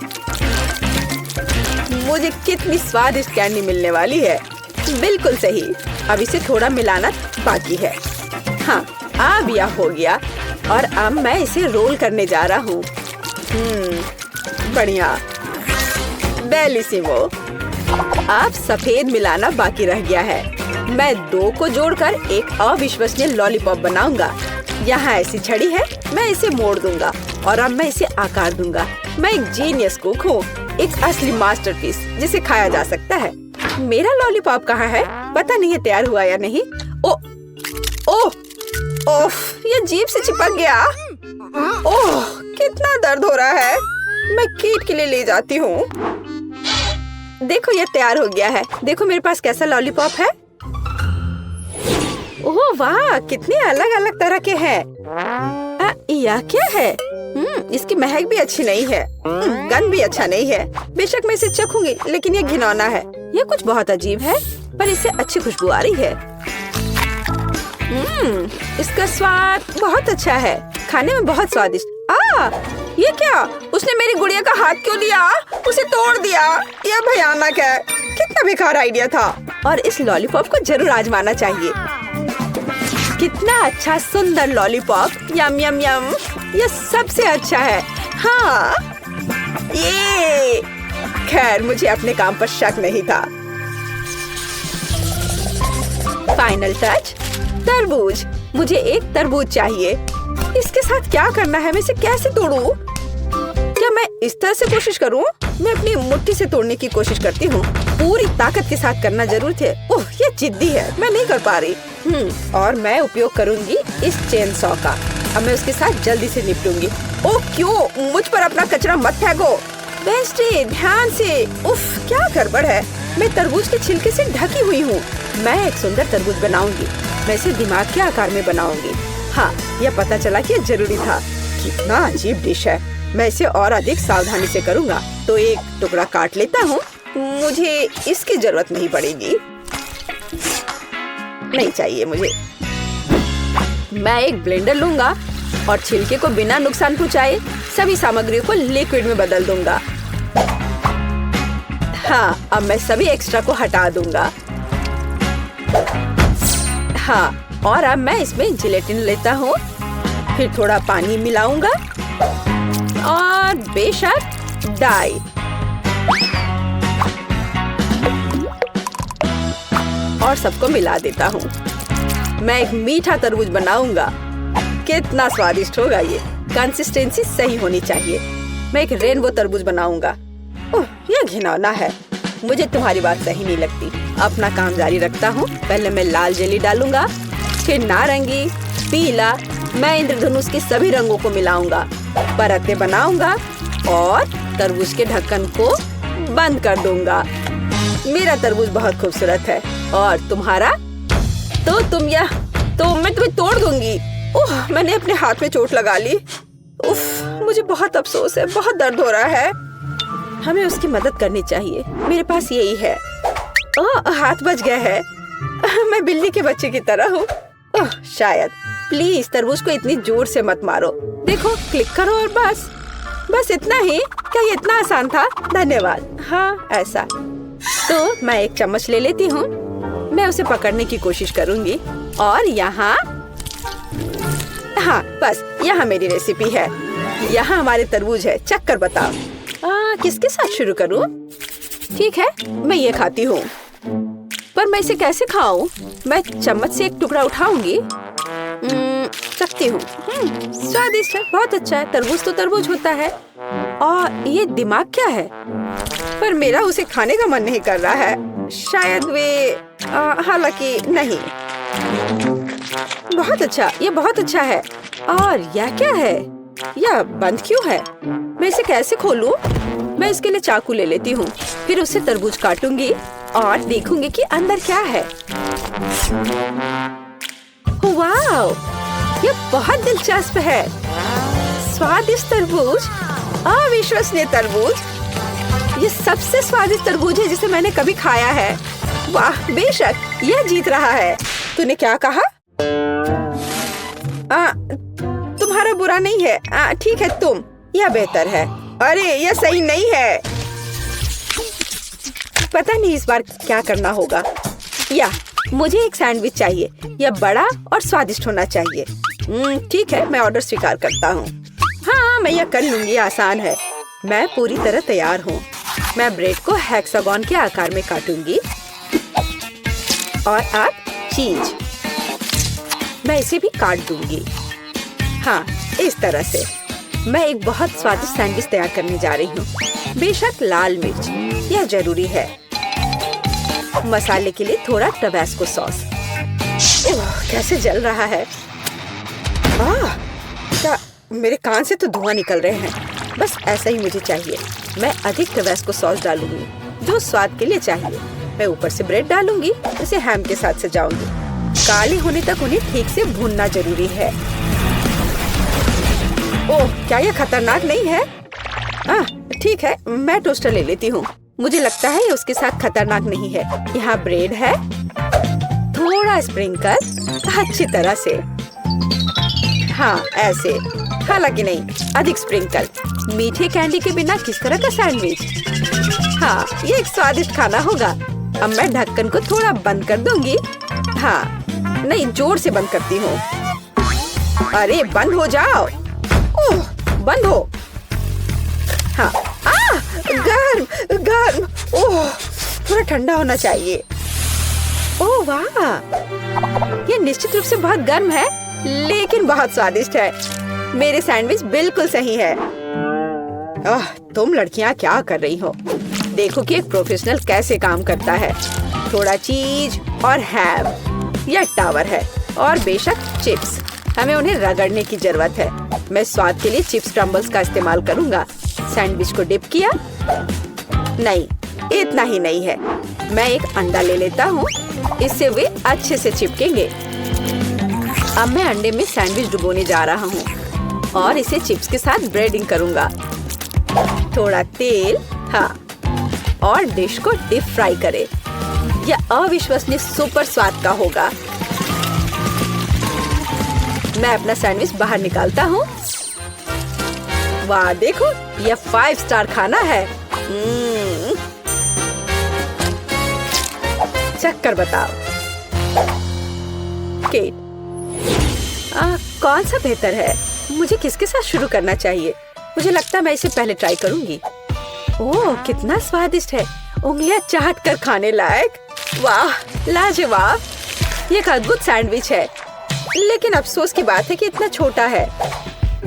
मुझे कितनी स्वादिष्ट कैंडी मिलने वाली है। बिल्कुल सही। अब इसे थोड़ा मिलाना बाकी है। हाँ, अब यह हो गया और अब मैं इसे रोल करने जा रहा हूँ। बढ़िया, बेलिसिमो। अब सफेद मिलाना बाकी रह गया है। मैं दो को जोड़कर एक अविश्वसनीय लॉलीपॉप बनाऊंगा। यहाँ ऐसी छड़ी है, मैं इसे मोड़ दूंगा और अब मैं इसे आकार दूंगा। मैं एक जीनियस कुक हूँ, एक असली मास्टरपीस जिसे खाया जा सकता है। मेरा लॉलीपॉप कहाँ है? पता नहीं है तैयार हुआ या नहीं। ओह, ये जीभ से चिपक गया। ओह, कितना दर्द हो रहा है। मैं कीट के लिए ले जाती हूँ। देखो, ये तैयार हो गया है। देखो मेरे पास कैसा लॉलीपॉप है। ओह वाह, कितने अलग अलग तरह के हैं। यह क्या है? इसकी महक भी अच्छी नहीं है। गंध भी अच्छा नहीं है। बेशक मैं इसे चखूंगी, लेकिन ये घिनौना है। ये कुछ बहुत अजीब है, पर इससे अच्छी खुशबू आ रही है। इसका स्वाद बहुत अच्छा है, खाने में बहुत स्वादिष्ट। ये क्या? उसने मेरी गुड़िया का हाथ क्यों लिया? उसे तोड़ दिया। यह भयानक है। कितना बेकार आइडिया था। और इस लॉलीपॉप को जरूर आजमाना चाहिए। कितना अच्छा सुंदर लॉलीपॉप। यम यम यम। ये सबसे अच्छा है। हाँ, ये खैर मुझे अपने काम पर शक नहीं था। फाइनल टच, तरबूज। मुझे एक तरबूज चाहिए। इसके साथ क्या करना है? मैं इसे कैसे तोड़ूं? क्या मैं इस तरह से कोशिश करूं? मैं अपनी मुट्ठी से तोड़ने की कोशिश करती हूँ। पूरी ताकत के साथ करना जरूर थे। ओह, ये जिद्दी है, मैं नहीं कर पा रही। और मैं उपयोग करूंगी इस चेन सॉ का। अब मैं उसके साथ जल्दी से निपटूंगी। ओह क्यों? मुझ पर अपना कचरा मत फेंको। वेंसडे, ध्यान से। उफ, क्या गड़बड़ है। मैं तरबूज के छिलके से ढकी हुई हूँ। मैं एक सुंदर तरबूज बनाऊंगी। मैं इसे दिमाग के आकार में बनाऊंगी। हाँ, यह पता चला कि यह जरूरी था। कितना अजीब डिश है। मैं इसे और अधिक सावधानी से करूँगा। तो एक टुकड़ा काट लेता हूँ। मुझे इसकी जरूरत नहीं पड़ेगी। नहीं चाहिए मुझे। मैं एक ब्लेंडर लूंगा और छिलके को बिना नुकसान पहुँचाए सभी सामग्रियों को लिक्विड में बदल दूंगा। हाँ, अब मैं सभी एक्स्ट्रा को हटा दूंगा। हाँ, और अब मैं इसमें जिलेटिन लेता हूँ। फिर थोड़ा पानी मिलाऊंगा और बेशक डाई। और सबको मिला देता हूँ। मैं एक मीठा तरबूज बनाऊंगा। कितना स्वादिष्ट होगा ये। कंसिस्टेंसी सही होनी चाहिए। मैं एक रेनबो तरबूज बनाऊंगा। ओह, यह घिनौना है। मुझे तुम्हारी बात सही नहीं लगती। अपना काम जारी रखता हूँ। पहले मैं लाल जेली डालूंगा, फिर नारंगी, पीला। मैं इंद्रधनुष के सभी रंगों को मिलाऊंगा, परतें बनाऊंगा और तरबूज के ढक्कन को बंद कर दूंगा। मेरा तरबूज बहुत खूबसूरत है। और तुम्हारा? तो मैं तुम्हें तोड़ दूंगी। ओह, मैंने अपने हाथ में चोट लगा ली। उफ, मुझे बहुत अफसोस है। बहुत दर्द हो रहा है। हमें उसकी मदद करनी चाहिए। मेरे पास यही है। ओह, हाथ बच गया है। मैं बिल्ली के बच्चे की तरह हूँ। ओह, शायद। प्लीज तरबूज को इतनी जोर से मत मारो। देखो, क्लिक करो और बस इतना ही। क्या ये इतना आसान था? धन्यवाद। हाँ, ऐसा। तो मैं एक चम्मच ले लेती हूँ। मैं उसे पकड़ने की कोशिश करूंगी। और यहाँ, हाँ, बस यहाँ मेरी रेसिपी है। यहाँ हमारे तरबूज है। चख कर बताओ। किसके साथ शुरू करूँ? ठीक है, मैं ये खाती हूँ। पर मैं इसे कैसे खाऊं? मैं चम्मच से एक टुकड़ा उठाऊंगी। चखती हूँ। स्वादिष्ट है, बहुत अच्छा है। तरबूज तो तरबूज होता है। और ये दिमाग क्या है? पर मेरा उसे खाने का मन नहीं कर रहा है। शायद वे हालांकि नहीं। बहुत अच्छा, ये बहुत अच्छा है। और यह क्या है? यह बंद क्यों है? मैं इसे कैसे खोलूं? मैं इसके लिए चाकू ले लेती हूँ। फिर उससे तरबूज काटूंगी और देखूंगी कि अंदर क्या है। वाव, ये बहुत दिलचस्प है। स्वादिष्ट तरबूज, अविश्वसनीय तरबूज। ये सबसे स्वादिष्ट तरबूज है जिसे मैंने कभी खाया है। वाह, बेशक यह जीत रहा है। तूने क्या कहा? तुम्हारा बुरा नहीं है। ठीक है, तुम। यह बेहतर है। अरे, यह सही नहीं है। पता नहीं इस बार क्या करना होगा। या मुझे एक सैंडविच चाहिए। यह बड़ा और स्वादिष्ट होना चाहिए। ठीक है, मैं ऑर्डर स्वीकार करता हूँ। हाँ, मैं यह कर लूंगी। आसान है। मैं पूरी तरह तैयार हूँ। मैं ब्रेड को हेक्सागन के आकार में काटूंगी। और अब चीज। मैं इसे भी काट दूंगी। हाँ, इस तरह से। मैं एक बहुत स्वादिष्ट सैंडविच तैयार करने जा रही हूँ। बेशक लाल मिर्च, यह जरूरी है। मसाले के लिए थोड़ा टबास्को सॉस। कैसे जल रहा है। क्या मेरे कान से तो धुआं निकल रहे हैं। बस ऐसा ही मुझे चाहिए। मैं अधिक टबास्को सॉस डालूंगी, जो स्वाद के लिए चाहिए। मैं ऊपर से ब्रेड डालूंगी। इसे हैम के साथ सजाऊंगी। काले होने तक उन्हें ठीक से भूनना जरूरी है। ओह, क्या ये खतरनाक नहीं है? ठीक है, मैं टोस्टर ले लेती हूँ। मुझे लगता है ये उसके साथ खतरनाक नहीं है। यहाँ ब्रेड है, थोड़ा स्प्रिंकल अच्छी तरह से, हाँ ऐसे, हालांकि नहीं, अधिक स्प्रिंकल। मीठे कैंडी के बिना किस तरह का सैंडविच? हाँ, ये एक स्वादिष्ट खाना होगा। अब मैं ढक्कन को थोड़ा बंद कर दूंगी। हाँ, नहीं, जोर से बंद करती हूँ। अरे बंद हो जाओ। ओह, बंद हो। हाँ, गर्म गर्म। ओह, थोड़ा ठंडा होना चाहिए। ओह वाह, ये निश्चित रूप से बहुत गर्म है, लेकिन बहुत स्वादिष्ट है। मेरे सैंडविच बिल्कुल सही है। तुम लड़कियां क्या कर रही हो? देखो कि एक प्रोफेशनल कैसे काम करता है। थोड़ा चीज और हैम, यह टावर है, और बेशक चिप्स। हमें उन्हें रगड़ने की जरूरत है। मैं स्वाद के लिए चिप्स क्रम्बल्स का इस्तेमाल करूंगा। सैंडविच को डिप किया। नहीं, इतना ही नहीं है। मैं एक अंडा ले लेता हूँ, इससे वे अच्छे से चिपकेंगे। अब मैं अंडे में सैंडविच डुबोने जा रहा हूँ और इसे चिप्स के साथ ब्रेडिंग करूंगा। थोड़ा तेल, हाँ, और डिश को डीप फ्राई करें। यह अविश्वसनीय सुपर स्वाद का होगा। मैं अपना सैंडविच बाहर निकालता हूँ। वाह, देखो, यह 5 स्टार खाना है। चक्कर बताओ। केट, कौन सा बेहतर है? मुझे किसके साथ शुरू करना चाहिए? मुझे लगता है मैं इसे पहले ट्राई करूंगी। ओह, कितना स्वादिष्ट है, उंगलियां चाट कर खाने लायक। वाह, लाजवाब। ये एक अद्भुत सैंडविच है, लेकिन अफसोस की बात है कि इतना छोटा है।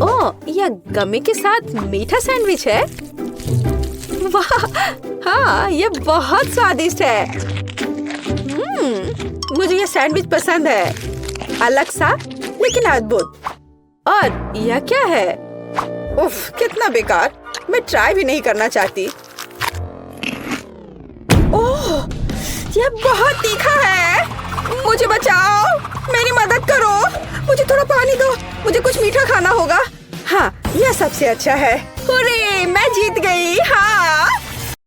ओह, यह गमी के साथ मीठा सैंडविच है। वाह, हाँ, यह बहुत स्वादिष्ट है। मुझे यह सैंडविच पसंद है, अलग सा लेकिन अद्भुत। और यह क्या है? उफ, कितना बेकार। मैं ट्राई भी नहीं करना चाहती। ओह, यह बहुत तीखा है। मुझे बचाओ, मेरी मदद करो। मुझे थोड़ा पानी दो, मुझे कुछ मीठा खाना होगा। हाँ, यह सबसे अच्छा है। हुर्रे, मैं जीत गई। हाँ।